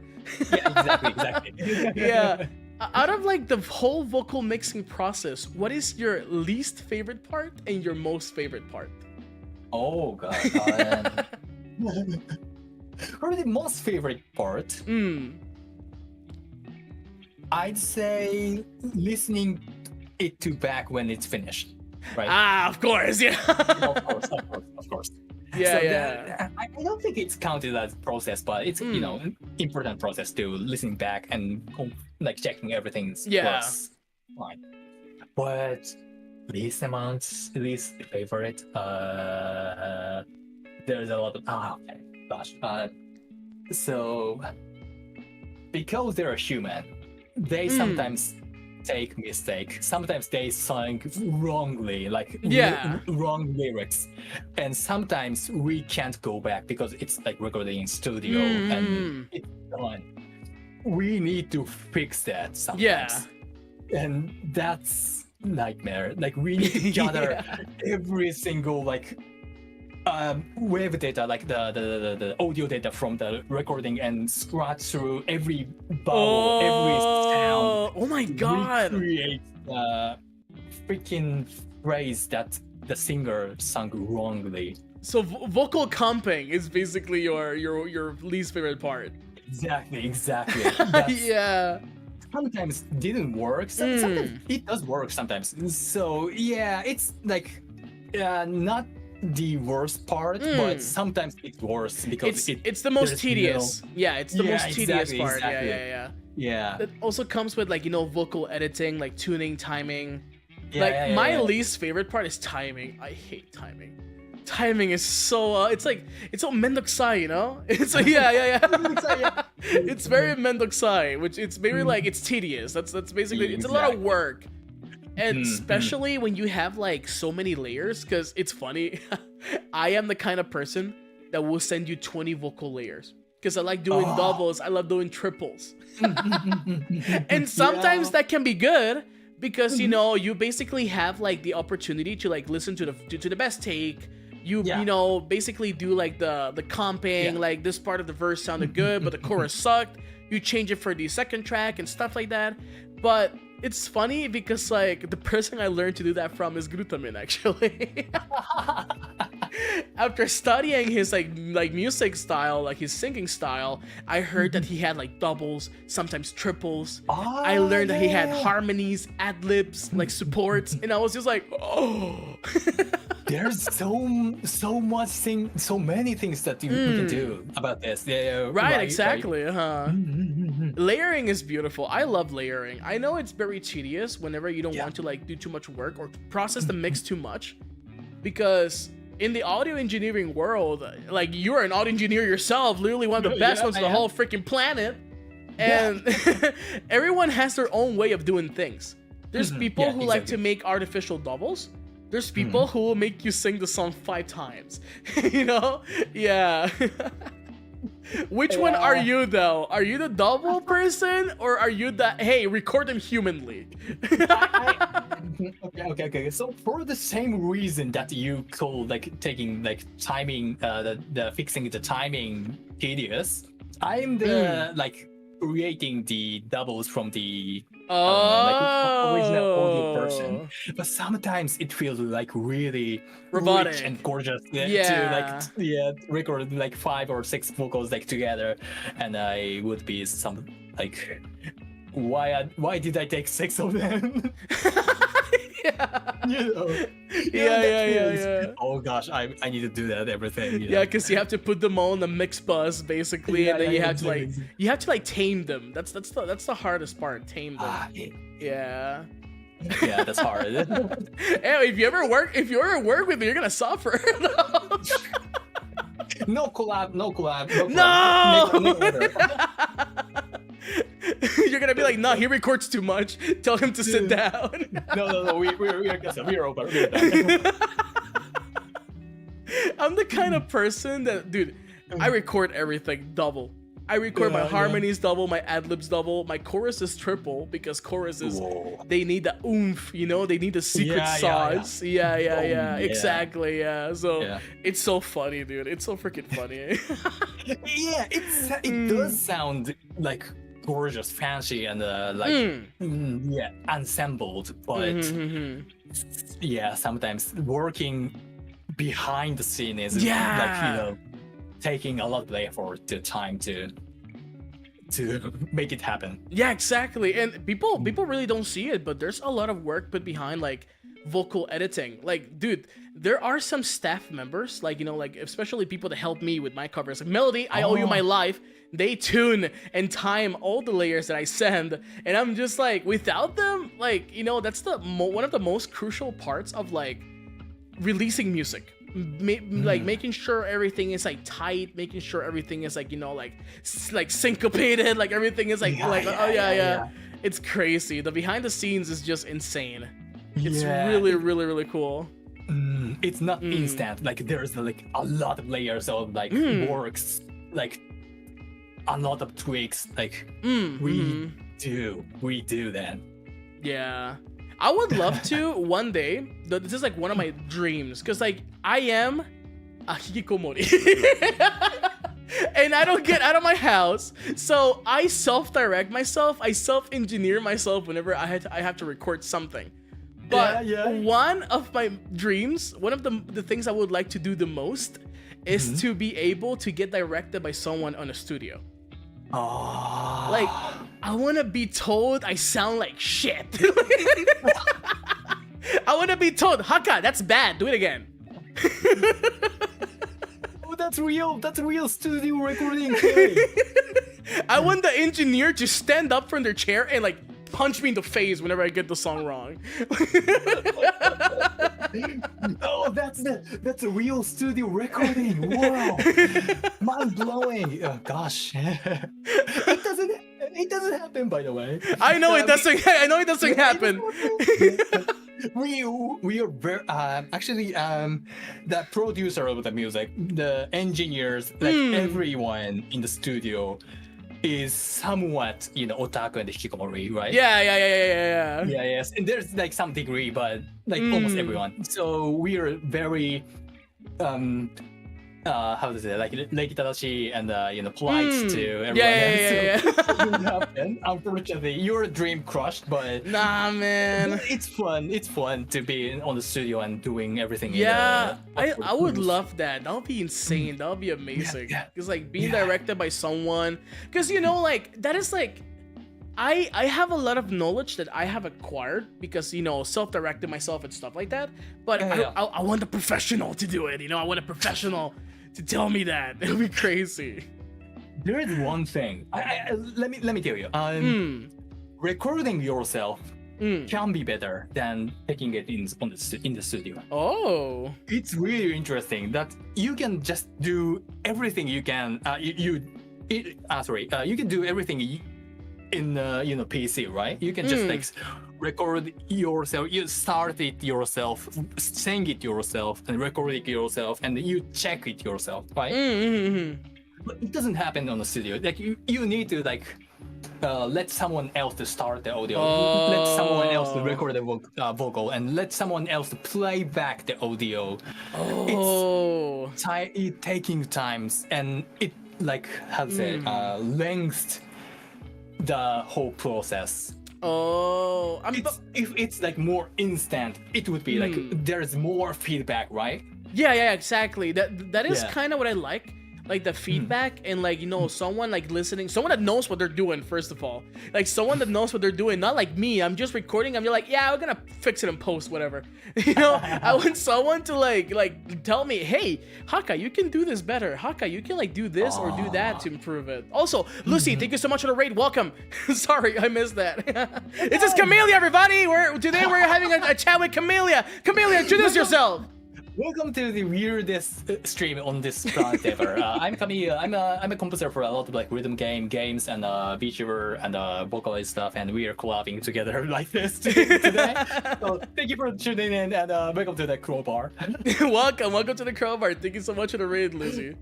Yeah, exactly. Yeah. Out of like the whole vocal mixing process, what is your least favorite part and your most favorite part? Oh god. Probably the most favorite part. I'd say listening it to back when it's finished. Right? Ah, of course, yeah. of course. Yeah, So yeah. I don't think it's counted as process, but it's an important process to listening back and like checking everything's works fine. But least favorite, there's a lot of okay, gosh. So because they're human, they sometimes take mistake. Sometimes they sing wrongly, like wrong lyrics, and sometimes we can't go back because it's like recording in studio and it's done. We need to fix that sometimes, and that's nightmare. Like we need to gather every single like wave data, like the audio data from the recording, and scratch through every vowel, every sound. Oh my god! Recreate the freaking phrase that the singer sung wrongly. So vocal comping is basically your least favorite part. Exactly. Yeah. Sometimes didn't work. Sometimes it does work. Sometimes. So yeah, it's like not the worst part, but sometimes it's worse because it's the most tedious. It's the most tedious part. Exactly. Yeah. It also comes with like vocal editing, like tuning, timing. My least favorite part is timing. I hate timing. Timing is so it's so mendokusai, you know? It's like it's very mendokusai, which it's very like it's tedious. That's basically it's a lot of work. And especially when you have like so many layers, because it's funny. I am the kind of person that will send you 20 vocal layers because I like doing doubles. I love doing triples. And sometimes that can be good because you basically have like the opportunity to like listen to the best take. You basically do like the comping, like this part of the verse sounded good, but the chorus sucked. You change it for the second track and stuff like that. But it's funny because like the person I learned to do that from is Glutamin, actually. After studying his like music style, like his singing style, I heard that he had like doubles, sometimes triples. I learned that he had harmonies, ad-libs, like supports, and I was just like, oh. There's so many things that you can do about this. Right, exactly. Layering is beautiful. I love layering. I know it's very tedious whenever you don't want to like do too much work or process the mix too much, because in the audio engineering world, like you're an audio engineer yourself, literally one of the best ones on the whole freaking planet, and everyone has their own way of doing things. There's people who like to make artificial doubles. There's people who will make you sing the song 5 times. Which one are you though? Are you the double person, or are you the hey, record them humanly? Okay. So for the same reason that you call like taking like timing, the fixing the timing tedious, I'm the like creating the doubles from the original audio version. But sometimes it feels like really robotic rich and gorgeous to record like 5 or 6 vocals like together, and I would be some like why did I take 6 of them? Oh gosh, I need to do that everything. Because you have to put them all in the mix bus basically, and then you have to like tame them. That's the hardest part, tame them. Yeah, that's hard. Hey, if you ever work with me, you're gonna suffer. No collab, no collab, no No! collab. Never, never. You're gonna be like, nah, he records too much. Tell him to sit down. No, we're over. We're done. I'm the kind of person that, dude, I record everything double. I record my harmonies double, my ad-libs double, my chorus is triple because choruses, they need the oomph, you know, they need the secret sauce. Yeah, exactly, yeah. So it's so funny, dude. It's so freaking funny. Yeah, it does sound like gorgeous, fancy, and ensembled, but yeah, sometimes working behind the scene is like, you know, taking a lot of effort to time to make it happen. Yeah, exactly. And people really don't see it, but there's a lot of work put behind like vocal editing. Like, dude, there are some staff members, like, you know, like especially people that help me with my covers. Like Melody, I owe you my life. They tune and time all the layers that I send, and I'm just like, without them, like, you know, that's the one of the most crucial parts of like releasing music. Like making sure everything is like tight, making sure everything is like, you know, like syncopated, like everything is like it's crazy. The behind the scenes is just insane. It's really cool. It's not instant, like there's like a lot of layers of like works, like a lot of tweaks, like we do that. Yeah, I would love to one day. This is like one of my dreams, because like I am a hikikomori and I don't get out of my house, so I self-direct myself, I self-engineer myself whenever I have to record something. But one of my dreams, one of the things I would like to do the most is to be able to get directed by someone on a studio. Like, I want to be told I sound like shit. I want to be told, Hakka, that's bad, do it again. Oh, that's real studio recording. I want the engineer to stand up from their chair and like punch me in the face whenever I get the song wrong. Oh, that's a real studio recording. Wow, mind blowing. Oh, gosh, it doesn't happen, by the way. I know it doesn't. I know it doesn't happen. We are very actually the producer of the music, the engineers, like everyone in the studio is somewhat, you know, otaku and hikikomori, right? Yeah. Yes, and there's like some degree, but like almost everyone. So we are very how to say, like tadashi and you know, polite to everyone. Happen. Unfortunately, your dream crushed, but nah, man, it's fun to be on the studio and doing everything. Yeah, I would love that. That would be insane. That would be amazing. Because like being directed by someone, because you know, like that is like, I have a lot of knowledge that I have acquired because, you know, self-directed myself and stuff like that. But I want a professional to do it. You know, I want a professional to tell me that. It'll be crazy. There is one thing. Let me tell you. Recording yourself can be better than taking it in the studio. Oh, it's really interesting that you can just do everything you can. You can do everything in you know, PC, right? You can just like record yourself, you start it yourself, sing it yourself, and record it yourself, and you check it yourself, right? But it doesn't happen on the studio. Like you need to like let someone else to start the audio, let someone else to record the vocal, and let someone else to play back the audio. It's taking times, and it like, how to say, length the whole process. If it's like more instant, it would be like there's more feedback, right? Yeah, exactly. That is kind of what I like the feedback and like, you know, someone like listening, someone that knows what they're doing. First of all, like someone that knows what they're doing, not like me. I'm just recording. I'm just like, yeah, we're gonna fix it in post, whatever. You know, I want someone to like tell me, hey, Hakka, you can do this better. Hakka, you can like do this or do that to improve it. Also, Lucy, thank you so much for the raid. Welcome. Sorry, I missed that. This is Camellia, everybody. Today we're having a chat with Camellia. Camellia, introduce yourself. Welcome to the weirdest stream on this planet ever. I'm Camille. I'm a composer for a lot of like rhythm games and VTuber and vocalist stuff, and we are collabing together like this today. So thank you for tuning in, and welcome to the Crowbar. welcome to the Crowbar. Thank you so much for the raid, Lizzie.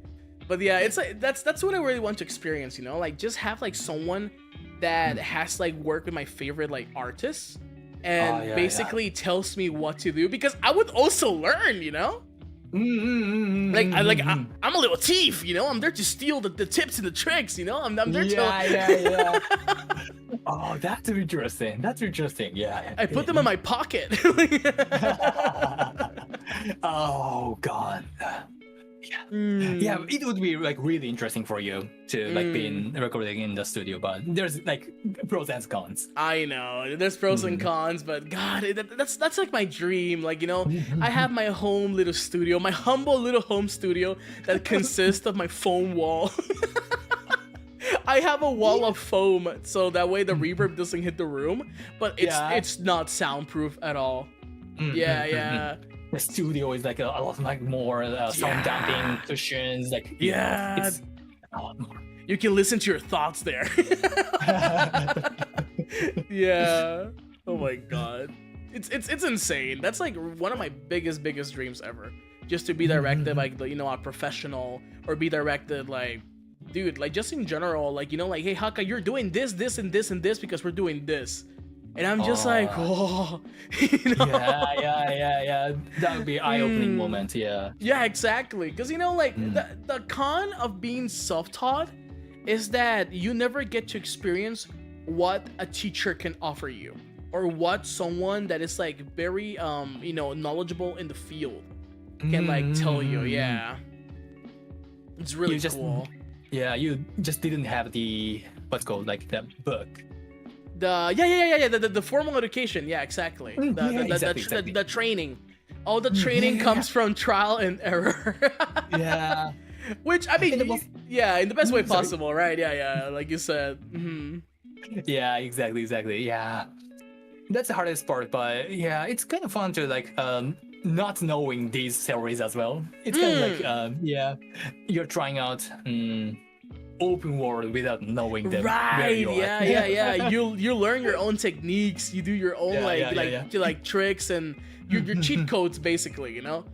But yeah, it's like that's what I really want to experience. You know, like just have like someone that has like worked with my favorite like artists. And basically tells me what to do, because I would also learn, you know? I'm a little thief, you know? I'm there to steal the tips and the tricks, you know? I'm there to... Oh, that's interesting. That's interesting. Yeah. I put them in my pocket. Oh, God. Yeah, it would be like really interesting for you to like be in recording in the studio, but there's like pros and cons. I know there's pros and cons, but God, that's like my dream. Like, you know, I have my home little studio, my humble little home studio that consists of my foam wall. I have a wall of foam, so that way the reverb doesn't hit the room, but it's not soundproof at all. Yeah. The studio is like a lot like more sound damping cushions, like it's a lot more. You can listen to your thoughts there. Yeah. Oh my God. It's insane. That's like one of my biggest dreams ever. Just to be directed like, you know, a professional, or be directed like, dude, like just in general, like, you know, like, hey Hakka, you're doing this and this because we're doing this. And I'm just like, oh, you know? Yeah. That would be an eye-opening moment, yeah. Yeah, exactly. Because, you know, like, the con of being self-taught is that you never get to experience what a teacher can offer you, or what someone that is, like, very, you know, knowledgeable in the field can, like, tell you, yeah. It's really cool. Yeah, you just didn't have the, what's called, like, the book. The formal education, yeah, exactly. The training, all the training comes from trial and error. Yeah, which I mean, in the best way possible, right? Yeah, like you said. Yeah, exactly. Yeah, that's the hardest part, but yeah, it's kind of fun to like not knowing these theories as well. It's kind of like you're trying out. Open world without knowing them. Right, yeah. You learn your own techniques. You do your own like tricks and your cheat codes, basically. You know.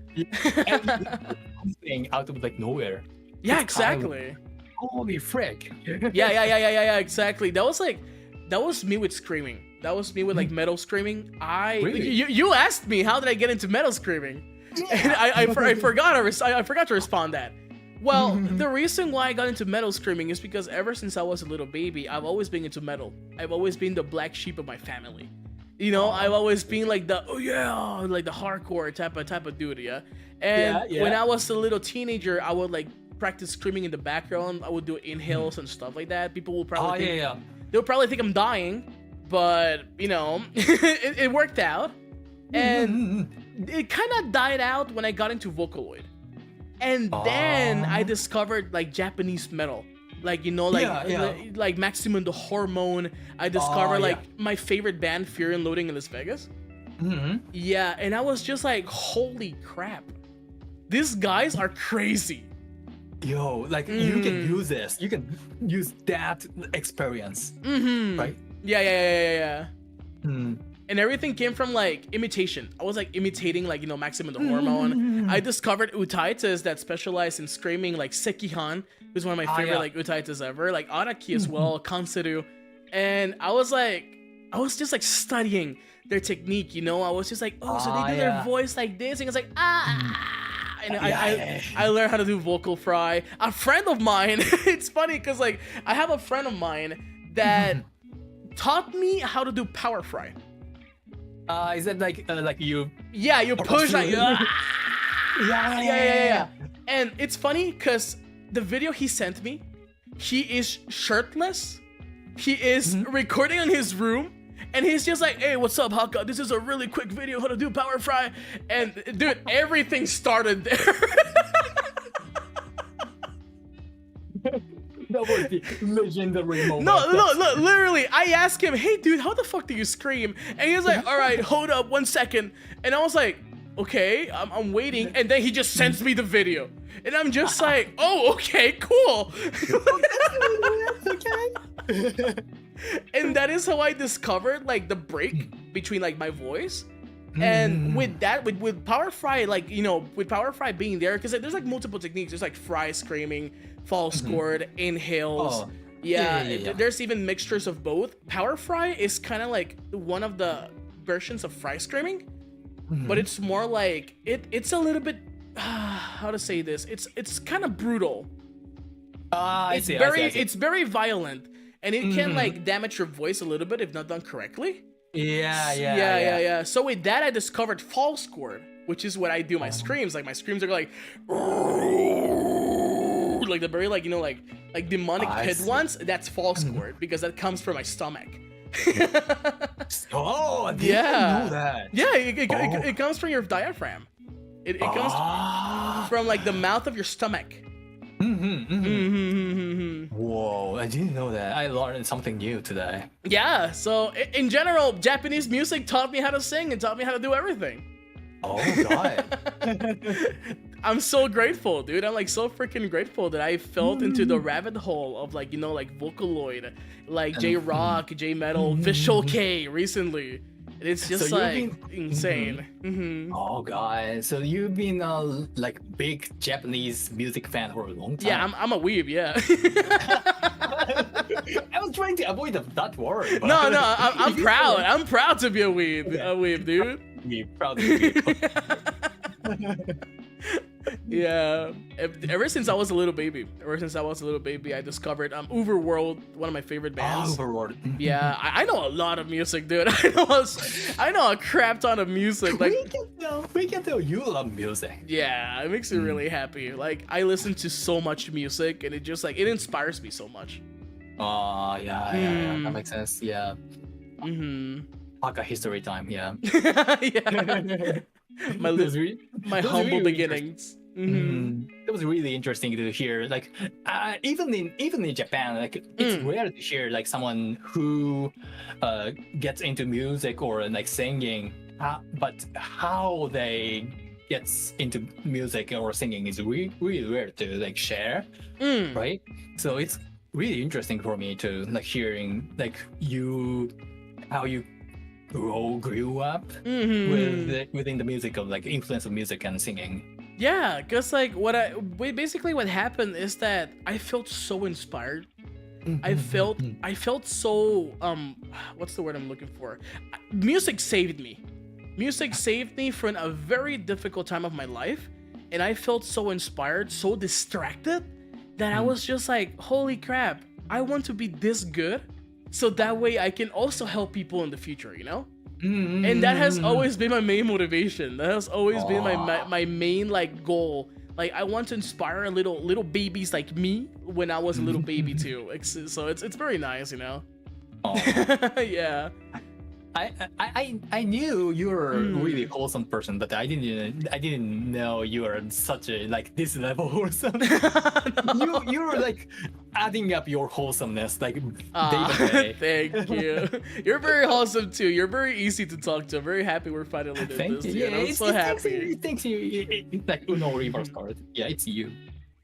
Something out of like nowhere. Yeah, exactly. Holy frick. Yeah, exactly. That was me with screaming. That was me with like metal screaming. You asked me how did I get into metal screaming, and I forgot to respond that. Well, the reason why I got into metal screaming is because ever since I was a little baby, I've always been into metal. I've always been the black sheep of my family. You know, I've always been like the like the hardcore type of dude, yeah. And when I was a little teenager, I would like practice screaming in the background. I would do inhales and stuff like that. People will probably they'll probably think I'm dying, but you know, it worked out. And it kind of died out when I got into Vocaloid. And then I discovered like Japanese metal, like, you know, like Maximum the Hormone. I discovered like my favorite band, Fear and Loathing in Las Vegas. Yeah, and I was just like, holy crap, these guys are crazy. Yo, like you can use this. You can use that experience, right? Yeah. And everything came from like imitation. I was like imitating like, you know, Maximum the Hormone. I discovered utaitas that specialize in screaming, like Sekihan, who's one of my favorite like utaitas ever, like Araki as well, Kanseru. And I was just like studying their technique, you know. I was just like, so they do their voice like this, and it's like and I learned how to do vocal fry. A friend of mine, it's funny because like I have a friend of mine that taught me how to do power fry. Is that like you? Yeah, you push like yeah. And it's funny because the video he sent me, he is shirtless. He is recording in his room, and he's just like, "Hey, what's up, Hakka? This is a really quick video how to do power fry." And dude, everything started there. That was the legendary moment. No, literally, I asked him, "Hey, dude, how the fuck do you scream?" And he was like, "All right, hold up 1 second." And I was like, okay, I'm waiting, and then he just sends me the video, and I'm just like, oh, okay, cool. And that is how I discovered like the break between like my voice. And with that, with power fry, like, you know, with power fry being there, because like, there's like multiple techniques. There's like fry screaming, false chord, inhales. Oh. Yeah, there's even mixtures of both. Power fry is kind of like one of the versions of fry screaming, but it's more like it's a little bit how to say this? It's kind of brutal. I see. It's very violent, and it can like damage your voice a little bit if not done correctly. Yeah. So with that, I discovered false chord, which is what I do my screams. Like my screams are like the very like, you know, like demonic pit ones. That's false chord because that comes from my stomach. Oh, I didn't know that. Yeah, it comes from your diaphragm. It comes from like the mouth of your stomach. Whoa, I didn't know that. I learned something new today. Yeah, so in general, Japanese music taught me how to sing and taught me how to do everything. Oh god. I'm so grateful, dude. I'm like so freaking grateful that I fell into the rabbit hole of like, you know, like Vocaloid, like J-Rock, J-Metal, Visual K recently. And it's just so like insane. Oh god, so you've been like big Japanese music fan for a long time. Yeah, I'm a weeb, yeah. I was trying to avoid that word. But... No, I'm proud. I'm proud to be a weeb, dude. We're proud to be. Yeah, ever since I was a little baby, I discovered Overworld, one of my favorite bands. Overworld. Yeah, I know a lot of music, dude. I know a crap ton of music. Like we can tell you love music. Yeah, it makes me really happy. Like I listen to so much music, and it just like it inspires me so much. Oh yeah, that makes sense. Yeah. Hakka history time. Yeah. Yeah. My humble beginnings. It was really interesting to hear. Like, even in Japan, like it's rare to hear like someone who gets into music or like singing, but how they gets into music or singing is really rare to like share, right? So it's really interesting for me to like hearing like how you grew up within the music of like influence of music and singing. Yeah, because like what happened is that I felt so inspired. I felt so what's the word I'm looking for? Music saved me. Music saved me from a very difficult time of my life, and I felt so inspired, so distracted that I was just like, holy crap, I want to be this good. So that way I can also help people in the future, you know? And that has always been my main motivation. That has always been my main like goal. Like I want to inspire little babies like me when I was a little baby too. So it's very nice, you know? Yeah. I knew you were a really wholesome person, but I didn't know you were such a like this level wholesome. No. you were like adding up your wholesomeness like day by day. Thank you. You're very wholesome too. You're very easy to talk to. I'm very happy we're finally doing this. Yeah, I'm so happy. Thanks you. It's like Uno reverse card. Yeah, it's you.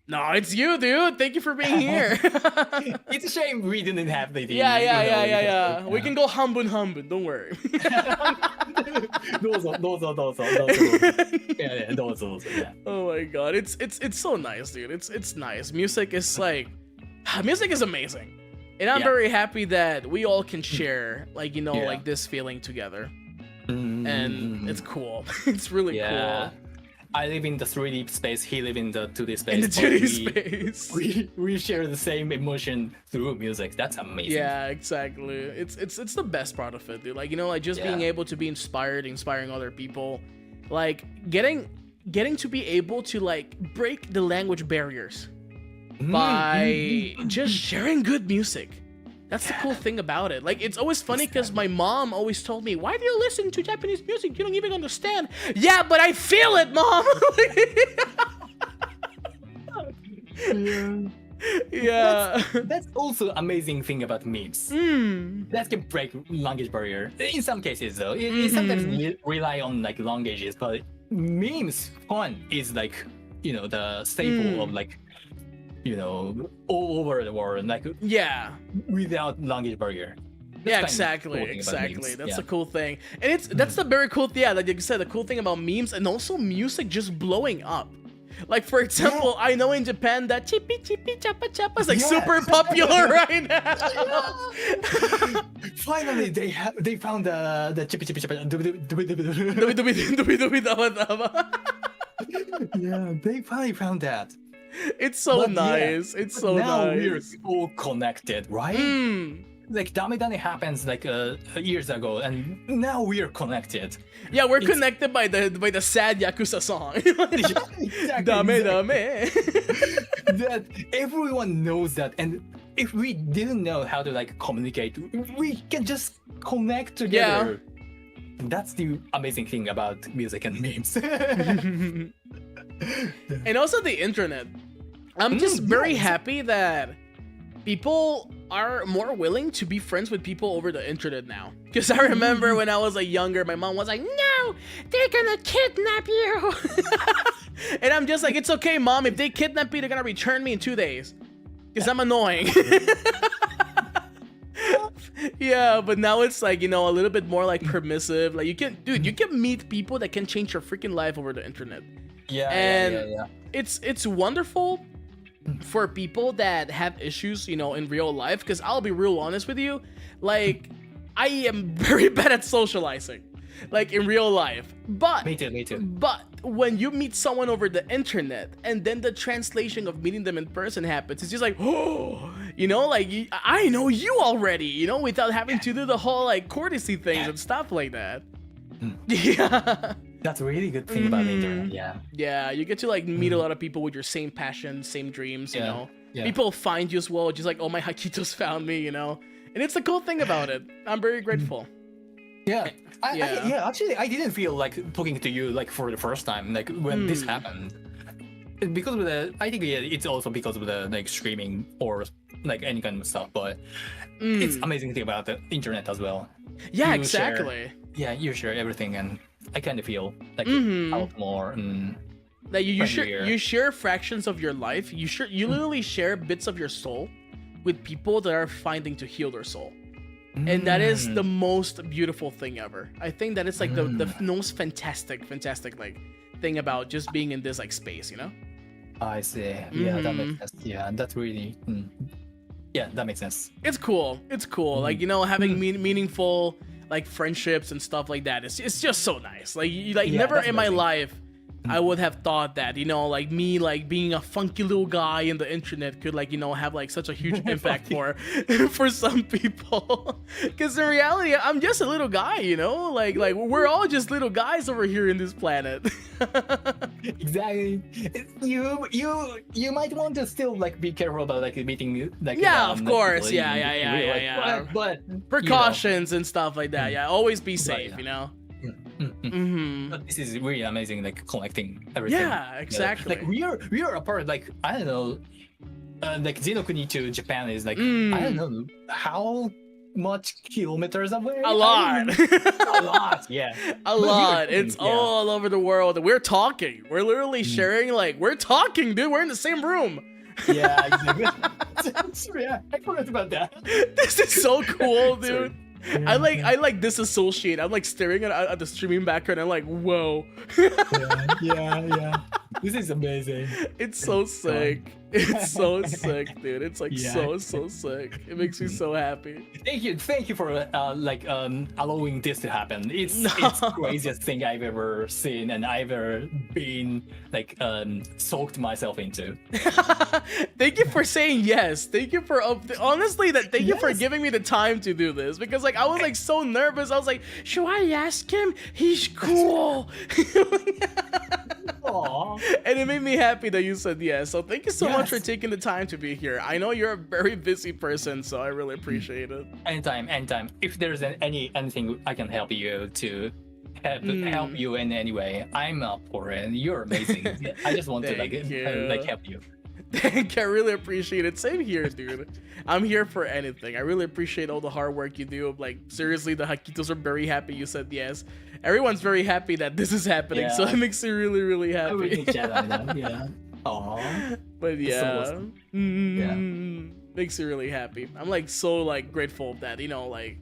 No, it's you, dude. Thank you for being here. It's a shame we didn't have the Yeah. We can go hambun. Don't worry. Dozo. Yeah. Oh my god, it's so nice, dude. It's nice. Music is like, music is amazing, and I'm very happy that we all can share like like this feeling together, and it's cool. It's really cool. I live in the 3D space, he lives in the 2D space. In the 2D space. We share the same emotion through music. That's amazing. Yeah, exactly. It's the best part of it, dude. Like, like just being able to be inspiring other people. Like getting to be able to like break the language barriers by just sharing good music. That's the cool thing about it. Like, it's always funny because my mom always told me, why do you listen to Japanese music? You don't even understand. Yeah, but I feel it, Mom. Yeah. That's also amazing thing about memes. That can break language barrier. In some cases, though, it sometimes rely on like languages, but memes fun is like, you know, the staple of like, you know, all over the world, like Yeah. without language barrier. Yeah, That's kind of exactly, cool thing about exactly. memes. That's Yeah. the cool thing, and that's the very cool. Yeah, like you said, the cool thing about memes and also music just blowing up. Like for example, I know in Japan that chippy chippy chappa chappa is like super popular right now. Finally, they found the chippy chippy chippy. Yeah, they finally found that. It's so But nice. yeah, It's but so now nice. we're all connected, right? Like Dame Dane happens like years ago, and now we're connected. Yeah, we're connected by the sad Yakuza song. Exactly, Dame exactly. dame. That everyone knows that, and if we didn't know how to like communicate, we can just connect together. That's the amazing thing about music and memes. And also the internet. I'm just very happy that people are more willing to be friends with people over the internet now. Because I remember when I was like younger, my mom was like, "No, they're gonna kidnap you." And I'm just like, "It's okay, mom. If they kidnap me, they're gonna return me in 2 days. Because I'm annoying." Yeah, but now it's like, you know, a little bit more like permissive. Like you can meet people that can change your freaking life over the internet. Yeah. It's wonderful for people that have issues, you know, in real life. Because I'll be real honest with you, like I am very bad at socializing, like in real life. But Me too. But when you meet someone over the internet and then the translation of meeting them in person happens, it's just like, oh, you know, like I know you already, you know, without having to do the whole like courtesy things and stuff like that. Yeah. That's a really good thing about the internet. Yeah, you get to like meet a lot of people with your same passions, same dreams, you know. People find you as well, just like, oh, my Hakitos found me, you know. And it's the cool thing about it. I'm very grateful. Actually, I didn't feel like talking to you like for the first time, like when this happened. Because of the, I think it's also because of the like streaming or like any kind of stuff. But it's amazing thing about the internet as well. Yeah, You exactly. You share everything, and I kind of feel like a lot more. That friendlier. you share fractions of your life. You literally share bits of your soul with people that are finding to heal their soul. And that is the most beautiful thing ever. I think that it's like the most fantastic like thing about just being in this like space, you know? I see. Yeah, that makes sense. Yeah, that's really. Yeah, that makes sense. It's cool. Like, you know, having meaningful like friendships and stuff like that. It's just so nice. Like never in my life I would have thought that, you know, like me like being a funky little guy in the internet could like, you know, have like such a huge impact for some people. Because in reality, I'm just a little guy, you know, like we're all just little guys over here in this planet. Exactly. You might want to still like be careful about like meeting like of course. people Yeah. But precautions and stuff like that. Yeah, always be safe, you know. But this is really amazing, like collecting everything. Yeah, exactly. Like we are apart. Like I don't know, like Zenokuni to Japan is like I don't know how much kilometers away. A lot. A lot. Yeah. A lot. It's all over the world. We're talking. We're literally sharing. Like we're talking, dude. We're in the same room. Yeah. Exactly. Yeah, I forgot about that. This is so cool, dude. I like disassociate. I'm like staring at the streaming background. I'm like, whoa. Yeah. This is amazing. It's so sick. It's so sick, dude. It's like so sick. It makes me so happy. Thank you for allowing this to happen. It's the craziest thing I've ever seen and I've ever been like soaked myself into. Thank you for saying yes. Thank you for honestly thank you for giving me the time to do this, because like I was like so nervous. I was like, should I ask him? He's cool. Aww. And it made me happy that you said yes. So thank you so much for taking the time to be here. I know you're a very busy person, so I really appreciate it. Anytime. If there's anything I can help you to help you in any way, I'm up for it. You're amazing. I just want to like help you. Thank you. I really appreciate it. Same here, dude. I'm here for anything. I really appreciate all the hard work you do. Like, seriously, the Hakitos are very happy you said yes. Everyone's very happy that this is happening, so it makes me really, really happy. I really chat on that, yeah. Aww. But yeah, so awesome. Makes me really happy. I'm like so like grateful that, you know, like,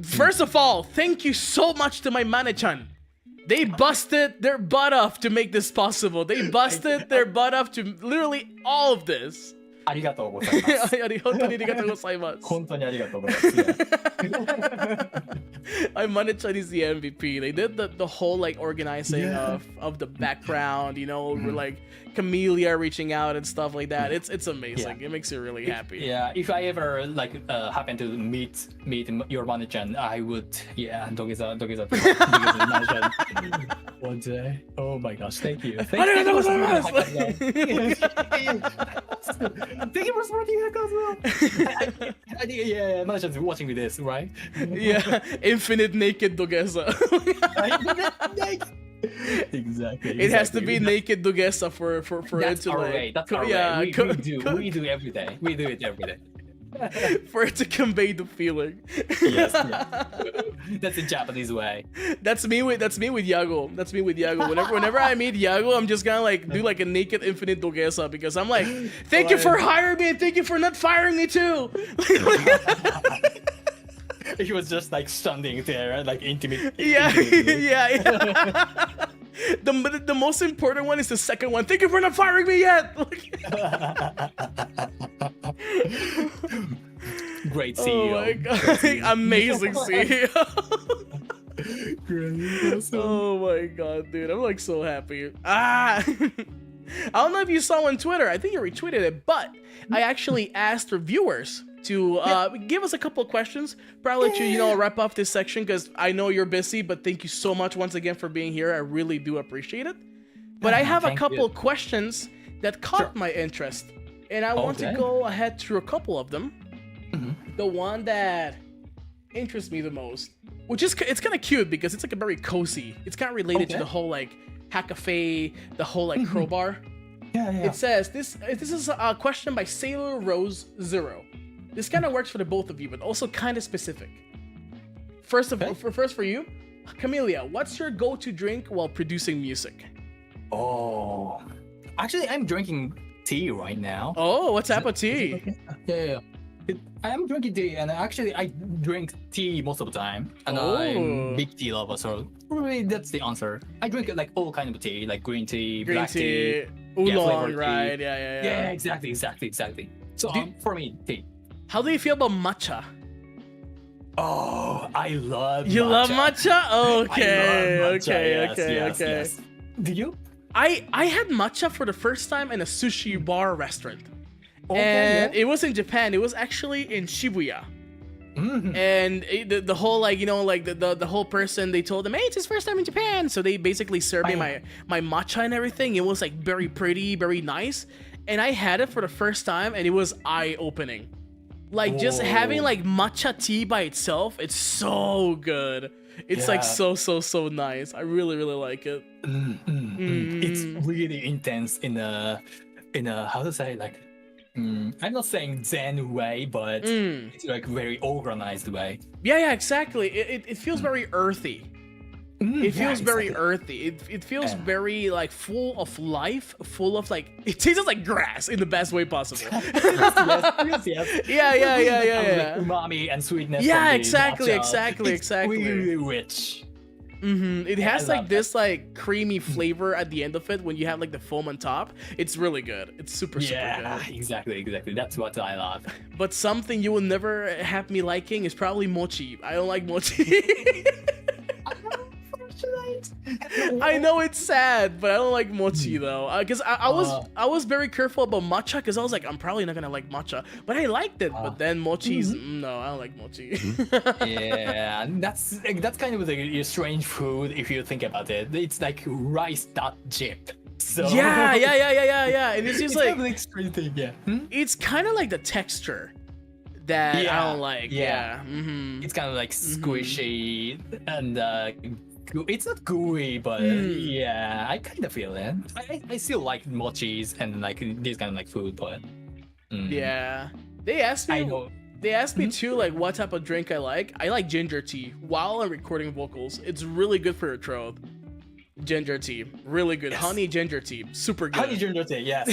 first of all, thank you so much to my Mane-chan. They busted their butt off to make this possible. They busted their butt off to literally all of this. ありがとうございます。本当にありがとうございます。本当にありがとうございます。My Mane-chan is the MVP. They did the whole like organizing of the background, you know, like Camellia reaching out and stuff like that. It's amazing. It makes you really happy. Yeah, if I ever like happen to meet your Mane-chan, I would土下座one day. Oh my gosh, thank you. Thank you for supporting Hakka as well. I think Mane-chan's watching this, right? Yeah, infinite naked Dogesa. Exactly. It has to be naked Dogesa for that's it to our like. way. That's our way. We do every day. We do it every day. For it to convey the feeling. Yes. That's the Japanese way. That's me with Yago. That's me with Yago. Whenever I meet Yago, I'm just gonna like do like a naked infinite Dogesa because I'm like, thank you for hiring me and thank you for not firing me too. He was just like standing there, like intimate. Yeah. The most important one is the second one. Thank you for not firing me yet. Great CEO. Oh my god. Amazing CEO. Great. Awesome. Oh my god, dude. I'm like so happy. I don't know if you saw on Twitter. I think you retweeted it, but I actually asked reviewers to give us a couple of questions. Probably let you wrap up this section because I know you're busy, but thank you so much once again for being here. I really do appreciate it. But I have a couple of questions that caught my interest, and I want to go ahead through a couple of them. The one that interests me the most, which is it's kind of cute because it's like a very cozy. It's kind of related to the whole like Hackafe, the whole like crowbar. It says this is a question by Sailor Rose Zero. This kind of works for the both of you, but also kind of specific. First for you, Camellia, what's your go-to drink while producing music? Oh, actually, I'm drinking tea right now. Oh, what type of tea? Yeah. I'm drinking tea, and actually, I drink tea most of the time, and I'm big tea lover, so probably that's the answer. I drink like all kind of tea, like green tea, black tea, oolong, right? Yeah, exactly. So for me, tea. How do you feel about matcha? Oh, I love You matcha. love matcha? Okay, I love matcha, okay. yes. Do you? I had matcha for the first time in a sushi bar restaurant. Okay, It was in Japan. It was actually in Shibuya. And the whole like the whole person, they told them, hey, it's his first time in Japan, so they basically served me my matcha and everything. It was like very pretty, very nice, and I had it for the first time, and it was eye-opening. Like just having like matcha tea by itself, it's so good. It's like so nice. I really like it. It's really intense in a how to say, like I'm not saying Zen way, but it's like very organized way. Yeah, exactly. It feels very earthy. It feels very earthy. It feels very like full of life, full of like, it tastes like grass in the best way possible. Yes. Yeah. Like umami and sweetness. Yeah, from the exactly. It's really rich. It has like this like creamy flavor at the end of it when you have like the foam on top. It's really good. It's super good. Exactly. That's what I love. But something you will never have me liking is probably mochi. I don't like mochi. I know it's sad, but I don't like mochi though. Because I was very careful about matcha because I was like, I'm probably not gonna like matcha, but I liked it. But then mochi's no, I don't like mochi. Yeah, that's kind of a strange food if you think about it. It's like rice dot chip. So yeah. And it's just kind of like strange thing. Yeah. It's kind of like the texture that I don't like. Yeah. It's kind of like squishy and it's not gooey, but yeah, I kind of feel it. I still like mochis and like this kind of like food, but Yeah. They asked me. I know. They asked me too, like what type of drink I like. I like ginger tea while I'm recording vocals. It's really good for your throat. Ginger tea, really good. Yes. Honey ginger tea, super good. Honey ginger tea, yes.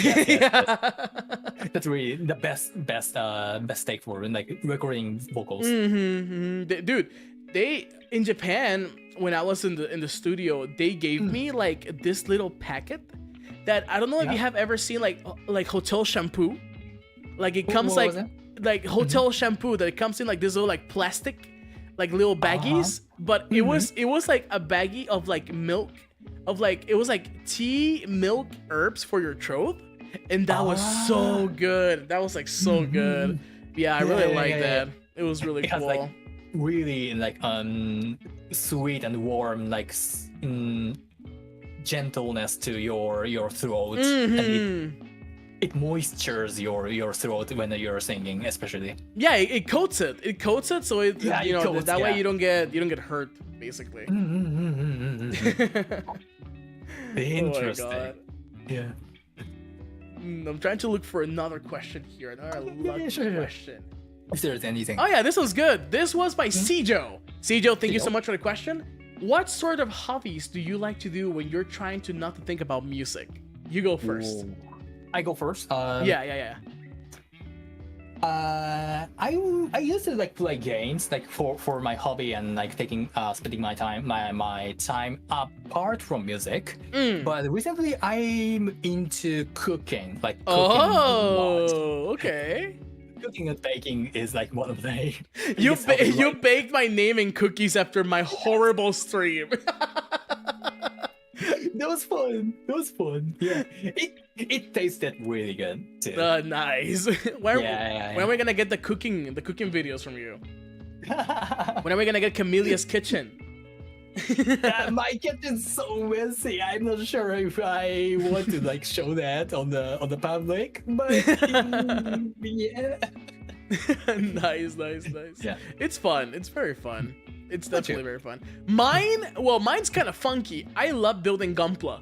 That's really the best take for like recording vocals. Dude, they in Japan when I was in the studio, they gave me like this little packet that I don't know if you have ever seen like hotel shampoo. Like it comes What was it? like hotel shampoo that it comes in like this little like plastic like little baggies, but it was like a baggie of like milk of like it was like tea, milk, herbs for your throat, and that was so good. That was like so good. Yeah, I really like that. It was really It cool. has like really like sweet and warm like gentleness to your throat, and it moistures your throat when you're singing, especially. Yeah, it coats it. It coats it so it Yeah, you know it coats, that way yeah. you don't get hurt basically. Interesting. God. Yeah. I'm trying to look for another question here. Another lucky sure. question. If there's anything. Oh yeah, this was good. This was by Cjo. Cjo, thank you so much for the question. What sort of hobbies do you like to do when you're trying to not to think about music? You go first. Ooh. I go first. Yeah. I used to like play games like for my hobby and like spending my time apart from music. But recently I'm into cooking, like cooking. Oh, okay. Cooking and baking is like one of the You baked my name in cookies after my horrible stream. That was fun. Yeah, it tasted really good too. Nice. When are we gonna get the cooking videos from you? When are we gonna get Camelia's kitchen? My kitchen's so messy. I'm not sure if I want to like show that on the public, but yeah. Nice. Yeah. It's fun. It's very fun. It's definitely very fun. Mine's kind of funky. I love building Gunpla.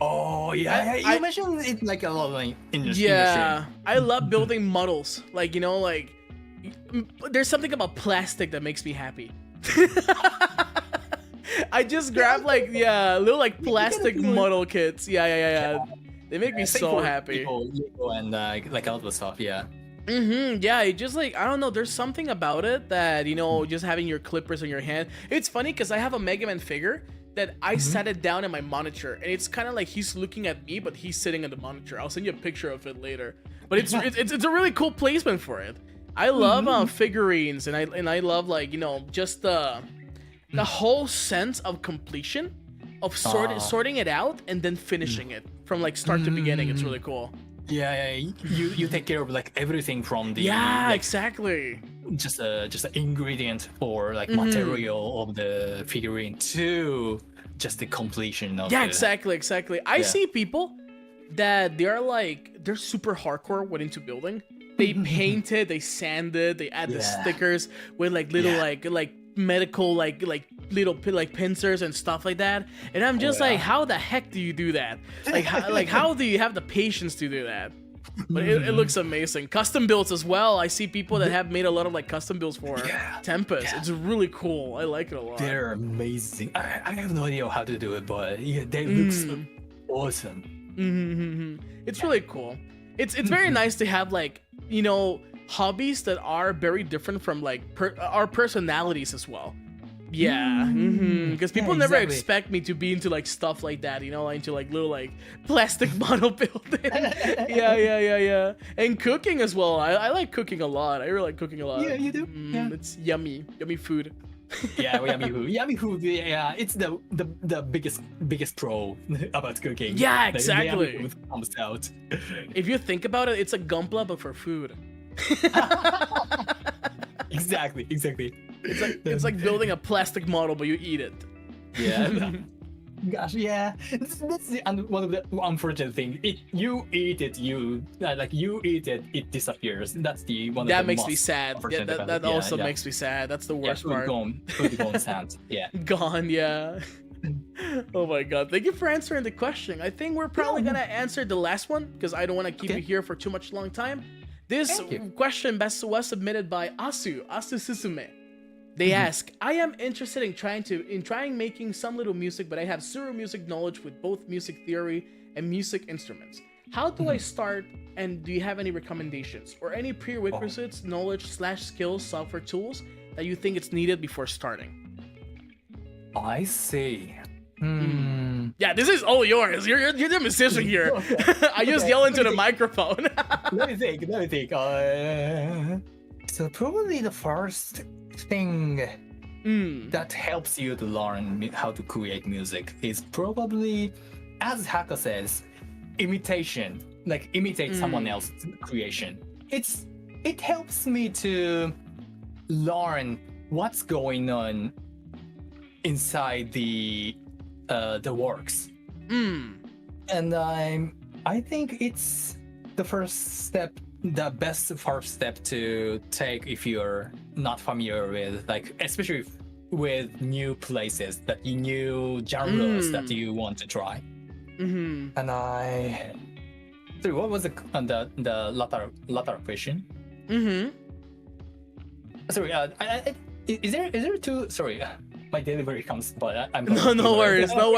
Oh yeah, you mentioned it like a lot like in the stream. I love building models. Like like there's something about plastic that makes me happy. I just grab like little like plastic model kits. Yeah. They make me so happy. Lego and like all the stuff. Yeah. Yeah, it just like I don't know. There's something about it that just having your clippers in your hand. It's funny because I have a Mega Man figure that I sat it down in my monitor, and it's kind of like he's looking at me, but he's sitting on the monitor. I'll send you a picture of it later. But it's a really cool placement for it. I love figurines, and I love like just the whole sense of completion of sorting it out and then finishing it from like start to beginning. It's really cool. Yeah. You take care of like everything from the exactly. Just an ingredient or like material of the figurine to just the completion of exactly. I see people that they're super hardcore when into building. They paint it, they sand it, they add the stickers with like little like medical like little like pincers and stuff like that, and I'm just like, how the heck do you do that? Like how do you have the patience to do that? But it looks amazing. Custom builds as well. I see people that have made a lot of like custom builds for Tempest. It's really cool. I like it a lot. They're amazing. I have no idea how to do it, but yeah, they look so awesome. It's really cool. It's very nice to have like hobbies that are very different from like our personalities as well. Because people never expect me to be into like stuff like that, into like little like plastic model building. Yeah. And cooking as well. I like cooking a lot. I really like cooking a lot. Yeah, you do. It's yummy food. Yummy food. Yeah, it's the biggest pro about cooking. Yeah, exactly. The yummy food comes out. If you think about it, it's a Gunpla but for food. Exactly. It's like building a plastic model, but you eat it. Yeah. Gosh, yeah, that's one of the unfortunate thing. You eat it, you eat it, it disappears. That's the one of That the makes me most sad. Yeah, unfortunate that, about that it. Yeah, also yeah. makes me sad. That's the Yeah, worst part. food gone sound. Yeah. Gone, yeah. Oh my god. Thank you for answering the question. I think we're probably gonna answer the last one because I don't want to keep you here for too much long time. This question was submitted by Asu Susume. They ask, I am interested in trying making some little music, but I have zero music knowledge with both music theory and music instruments. How do I start, and do you have any recommendations or any prerequisites, knowledge/skills, software tools that you think it's needed before starting? I see. Yeah, this is all yours. You're the musician here. I just yell into the microphone. Let me think. So probably the first thing that helps you to learn how to create music is probably, as Hakka says, imitation. Like imitate someone else's creation. It helps me to learn what's going on inside the works. And I think it's the first step, the best first step to take if you're not familiar with, like, especially with new places, that new genres that you want to try. And sorry, what was the latter question? Sorry, is there two? Sorry, my delivery comes, but I'm no worries. So,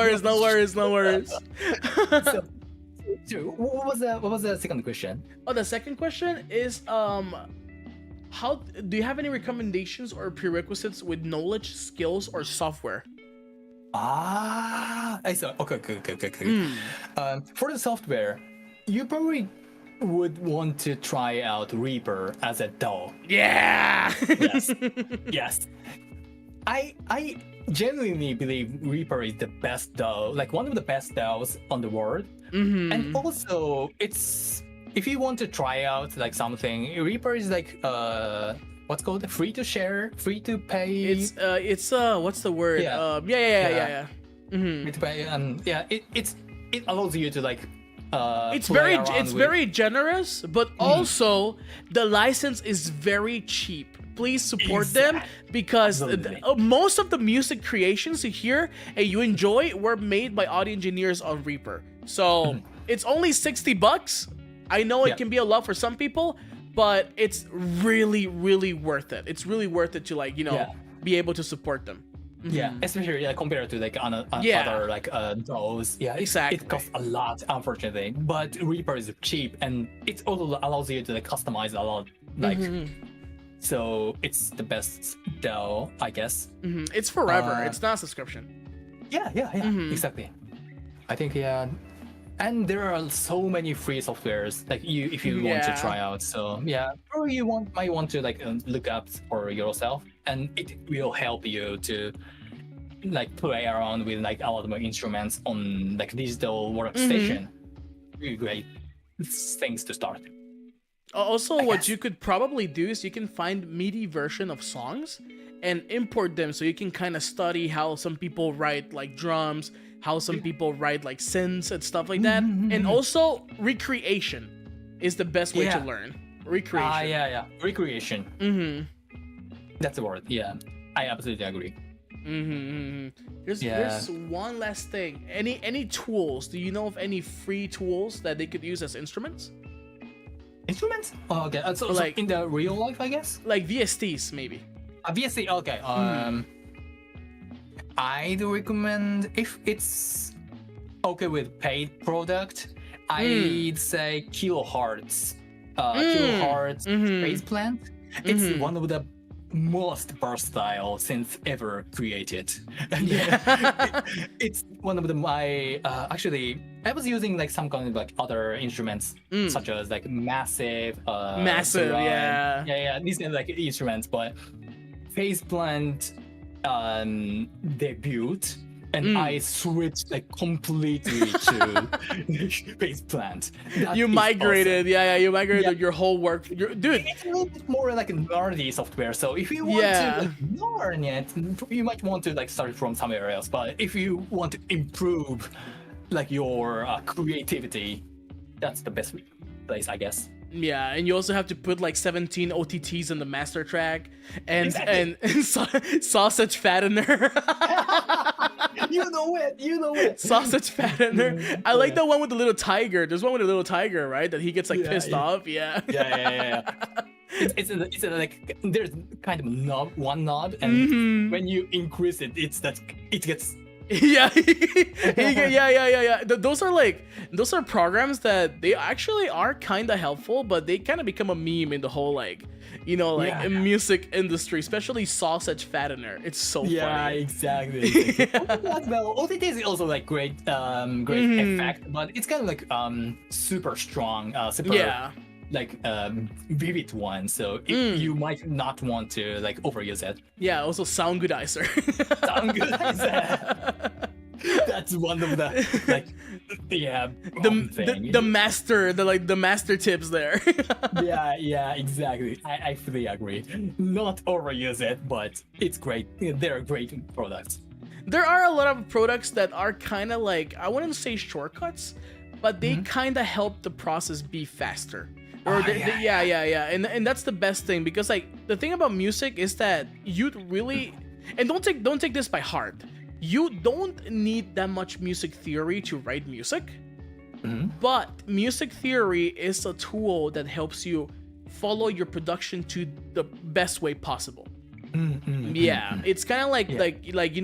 what was the second question? Oh, the second question is how do you have any recommendations or prerequisites with knowledge, skills, or software? I saw. Okay. For the software, you probably would want to try out Reaper as a DAW. Yeah. Yes. I genuinely believe Reaper is the best DAW, like one of the best DAWs on the world. And also, it's, if you want to try out like something, Reaper is like what's called free to share, free to pay. It's what's the word? Yeah. Free to pay, and it allows you to like. It's very generous, but also the license is very cheap. Please support them because most of the music creations you hear and you enjoy were made by audio engineers on Reaper. So it's only $60. I know it can be a lot for some people, but it's really, really worth it. It's really worth it to, like, be able to support them. Yeah, especially compared to like other like DAWs. Yeah, exactly. It costs a lot, unfortunately. But Reaper is cheap, and it also allows you to like customize a lot. Like, so it's the best DAW, I guess. It's forever. It's not a subscription. Yeah, exactly. I think and there are so many free softwares like if you want to try out. So yeah, probably you might want to like look up for yourself, and it will help you to like play around with like a lot more instruments on like digital workstation. Really great things to start. Also, what you could probably do is you can find MIDI version of songs and import them, so you can kind of study how some people write like drums, how some people write like synths and stuff like that. And also, recreation is the best way to learn. Recreation. Recreation. That's the word. Yeah, I absolutely agree. There's one last thing. Any tools? Do you know of any free tools that they could use as instruments? Instruments? Oh, okay. So like in the real life, I guess. Like VSTs, maybe. VST. Okay. I'd recommend, if it's okay with paid product, I'd say Kilohertz. Kilohertz Space Plant. It's one of the most versatile synth ever created. It's one of my actually I was using like some kind of like other instruments such as like massive these kind of like instruments, but Faceplant debut and I switched like completely to face plant. That You is migrated, awesome. yeah, you migrated your whole work. Dude, It's a little bit more like a nerdy software, so if you want Yeah. to like, learn it, you might want to like start from somewhere else. But if you want to improve like your creativity, that's the best place, I guess. yeah, and you also have to put like 17 OTTs in the master track and Exactly. and sausage fattener. You know it. Sausage fattener. I like the one with the little tiger. There's one with a little tiger, right? That he gets like pissed off. Yeah. Yeah. It's like there's kind of one knob, and when you increase it, it gets. Yeah. Those are programs that they actually are kind of helpful, but they kind of become a meme in the whole like, music industry, especially sausage fattener. It's so funny. Exactly. Well, OTT is also like great effect, but it's kind of like super strong, super like vivid one. So you might not want to like overuse it. Yeah. Also, sound goodizer. Sound good. That's one of the like the master tips there. yeah, exactly. I fully agree. Not overuse it, but it's great. They're great products. There are a lot of products that are kind of like, I wouldn't say shortcuts, but they kind of help the process be faster. Or and that's the best thing, because like the thing about music is that you really, and don't take this by heart, you don't need that much music theory to write music, but music theory is a tool that helps you follow your production to the best way possible. It's kind of like like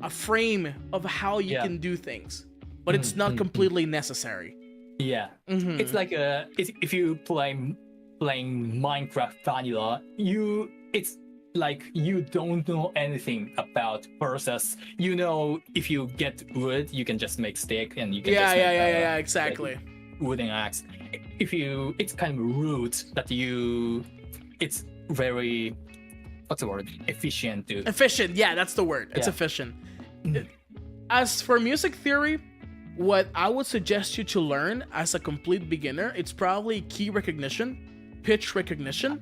a frame of how you can do things, but it's not completely necessary. Yeah, it's like if you playing Minecraft vanilla, it's like you don't know anything about process. You know, if you get wood, you can just make stick, and you can exactly. Like, wooden axe. It's kind of root that it's very, what's the word? Efficient. Efficient, yeah, that's the word. It's efficient. As for music theory, what I would suggest you to learn as a complete beginner, it's probably key recognition, pitch recognition.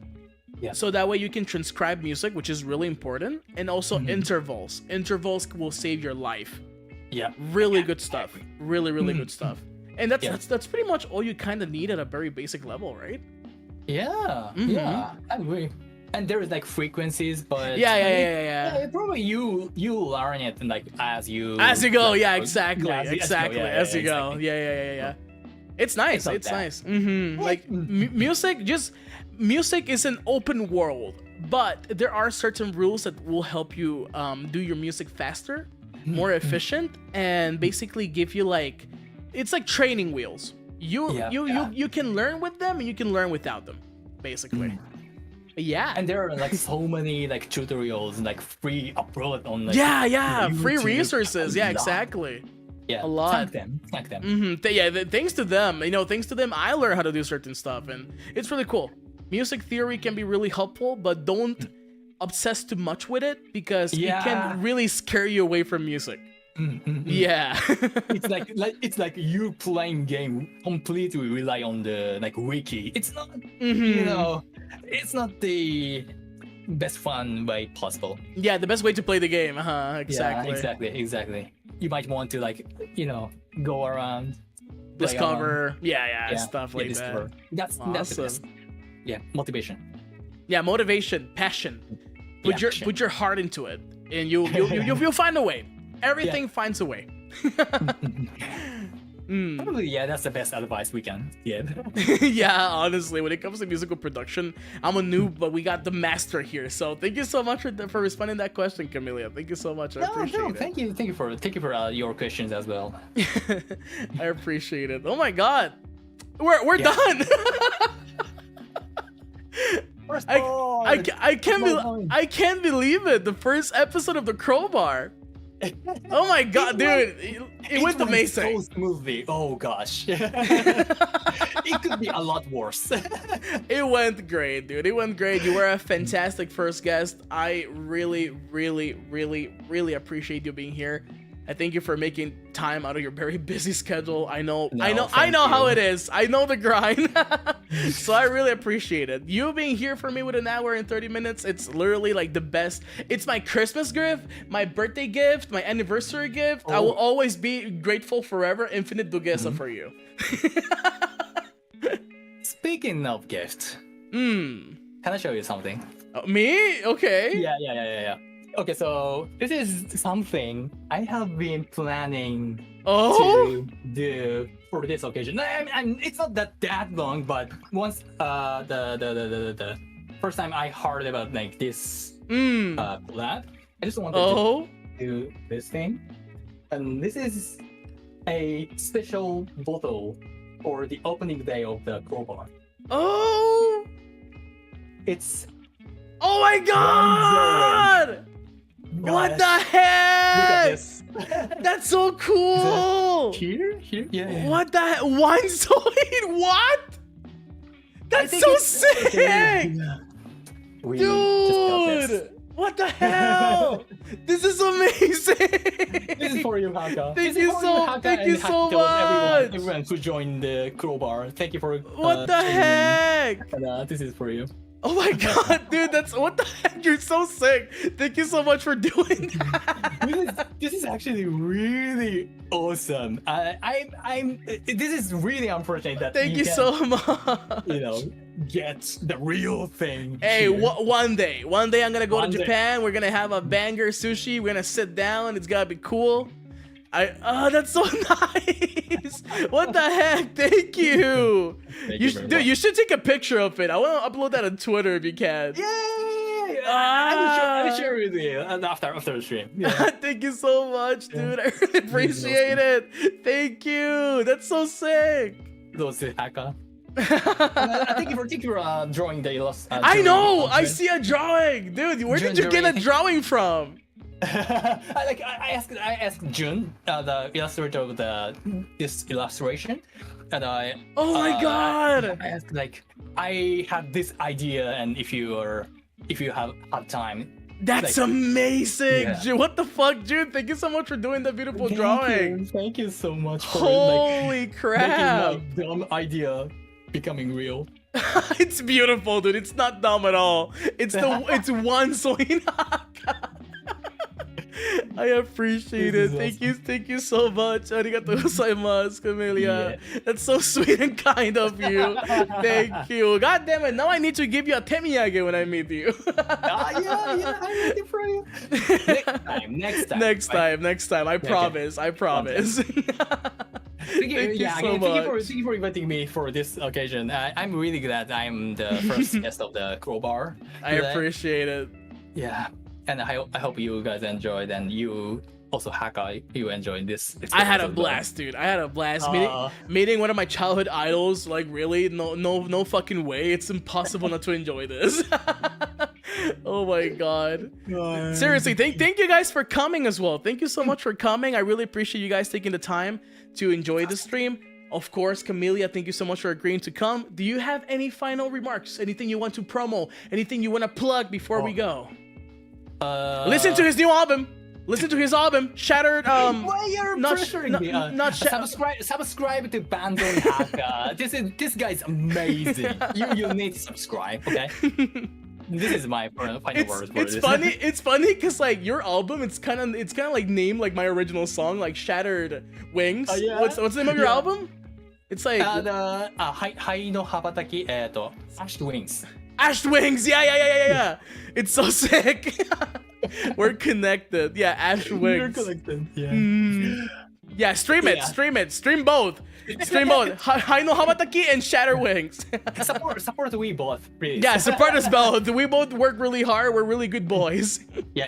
Yeah. So that way you can transcribe music, which is really important, and also intervals. Intervals will save your life. Yeah. Really good stuff. Really good stuff. And that's pretty much all you kind of need at a very basic level, right? Yeah. I agree. And there's like frequencies, but probably you learn it like as you go. Like, yeah, exactly. As you go. Yeah. It's nice. It's nice. Like music is an open world, but there are certain rules that will help you do your music faster, more efficient, and basically give you like, it's like training wheels. You can learn with them, and you can learn without them, basically. Yeah, and there are like so many like tutorials and like free upload on like free resources. Yeah, exactly. Yeah, a lot. Thank them. Thanks to them. Thanks to them, I learned how to do certain stuff, and it's really cool. Music theory can be really helpful, but don't obsess too much with it, because it can really scare you away from music. Yeah. it's like you playing game completely rely on the like wiki. It's not it's not the best fun way possible. Yeah, the best way to play the game. Exactly. Yeah, exactly. You might want to like go around, discover, stuff like that. That's the best. Yeah, motivation. Yeah, motivation, passion. Put your heart into it, and you'll find a way. Everything finds a way. Probably, that's the best advice we can give. Yeah, honestly, when it comes to musical production, I'm a noob, but we got the master here. So thank you so much for responding to that question, Camellia. Thank you so much. I appreciate it. Thank you for your questions as well. I appreciate it. Oh my god, we're done. I can't believe it. The first episode of the Crowbar. Oh my god, dude! It went amazing. So smoothly. Oh gosh, it could be a lot worse. It went great, dude. It went great. You were a fantastic first guest. I really appreciate you being here. I thank you for making time out of your very busy schedule. I know No, how it is. I know the grind. So I really appreciate it. You being here for me with an hour and 30 minutes, it's literally like the best. It's my Christmas gift, my birthday gift, my anniversary gift. I will always be grateful forever. Infinite duguesa for you. Speaking of gifts, can I show you something? Me? Okay. Yeah. Okay, so this is something I have been planning Oh. to do for this occasion. It's not that long, but once the first time I heard about like this collab, I just wanted to do this thing, and this is a special bottle for the opening day of the CROWBAR. Oh. It's Oh my God! What the heck? Look at this. That's so cool! Here? Yeah. What the heck? Wine soy? What? That's so sick! We just got this. Dude! What the hell? This is amazing! This is for you, Hakka. Thank you so much! Everyone who joined the CROWBAR. Thank you for What the heck? And, this is for you. Oh my God, dude, that's what the heck? You're so sick. Thank you so much for doing that. This is actually really awesome. This is really unfortunate that Thank you so much. Get the real thing. Hey, one day I'm gonna go to One day. Japan. We're gonna have a banger sushi. We're gonna sit down. It's gotta be cool. That's so nice. What the heck? Thank you. Dude, you should take a picture of it. I want to upload that on Twitter if you can. Yay! I will share with you after the stream. Yeah. Thank you so much, dude. I really appreciate it. Thank you. That's so sick. Those Hakka. Thank you for drawing the illustration. I know. I see a drawing, dude. Where did you get a drawing from? I asked Jun, the illustrator of this illustration, and Oh my God! I asked I had this idea, and if you have time. That's amazing, yeah. Jun. What the fuck, Jun? Thank you so much for doing that beautiful drawing. Thank you so much for holy crap! Making my dumb idea becoming real. It's beautiful, dude. It's not dumb at all. It's one soy. I appreciate it. Thank you so much. Arigatou gozaimasu, Camellia. Yeah. That's so sweet and kind of you. Thank you. God damn it, now I need to give you a temiyage when I meet you. Yeah, I'm waiting for you. Next time. I promise. Thank you for inviting me for this occasion. I'm really glad I'm the first guest of the CROWBAR. I appreciate it. Yeah. And I hope you guys enjoyed, and you also Hakka, you enjoyed this. I had a blast, dude. I had a blast meeting one of my childhood idols. Like, really, no fucking way. It's impossible not to enjoy this. Oh my God. Seriously, thank you guys for coming as well. Thank you so much for coming. I really appreciate you guys taking the time to enjoy the stream. Of course, Camellia, thank you so much for agreeing to come. Do you have any final remarks? Anything you want to promo? Anything you want to plug before we go? Listen to his new album. Listen to his album, Shattered. Why you're pressuring me? Subscribe to Banzoin Hakka. This guy's amazing. You need to subscribe, okay? This is my final words for this. It's funny because like your album, it's kind of like named like my original song, like Shattered Wings. Yeah? What's the name of your album? It's like Hai no Habataki, Ashed Wings. Ashed Wings, yeah. It's so sick. We're connected. Yeah, Ashed Wings. We're connected. Yeah. Yeah, stream both. Hai no Habataki and Shatter Wings. support we both, please. Yeah, support us both. We both work really hard. We're really good boys. Yeah.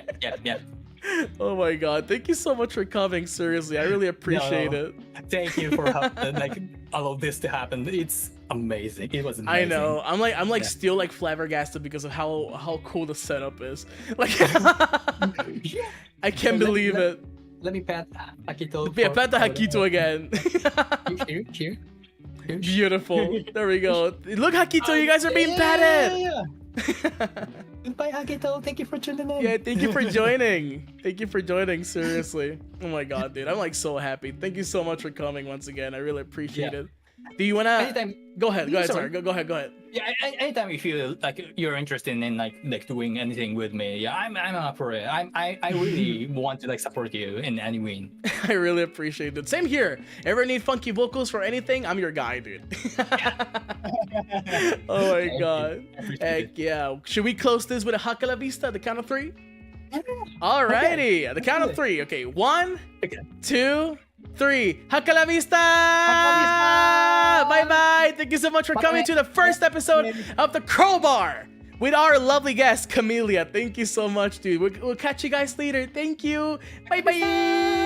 Oh my God, thank you so much for coming. Seriously, I really appreciate it. Thank you for all of this to happen. It's amazing. It was amazing. I know. I'm like still like flabbergasted because of how cool the setup is. Like, I can't believe it. Let me pat Hakito. Yeah, pat the Hakito again. Here. Beautiful. There we go. Look, Hakito, you guys are being patted. Goodbye, Agito. Thank you for tuning in. Yeah, thank you for joining. Thank you for joining, seriously. Oh my god, dude. I'm like so happy. Thank you so much for coming once again. I really appreciate it. Do you wanna Anytime. go ahead, sorry. Go ahead. Yeah, anytime you feel like you're interested in like doing anything with me, yeah, I'm up for it. I really want to like support you in any way. I really appreciate it. Same here. Ever need funky vocals for anything? I'm your guy, dude. Oh my god. Heck yeah. Should we close this with a Hakka La Vista at the count of 3? Alrighty. At the count of 3. Okay, 1, 2, 3. Hakka La Vista! Bye bye. Thank you so much for coming to the first episode of the Crowbar with our lovely guest, Camellia. Thank you so much, dude. We'll catch you guys later. Thank you. Bye bye.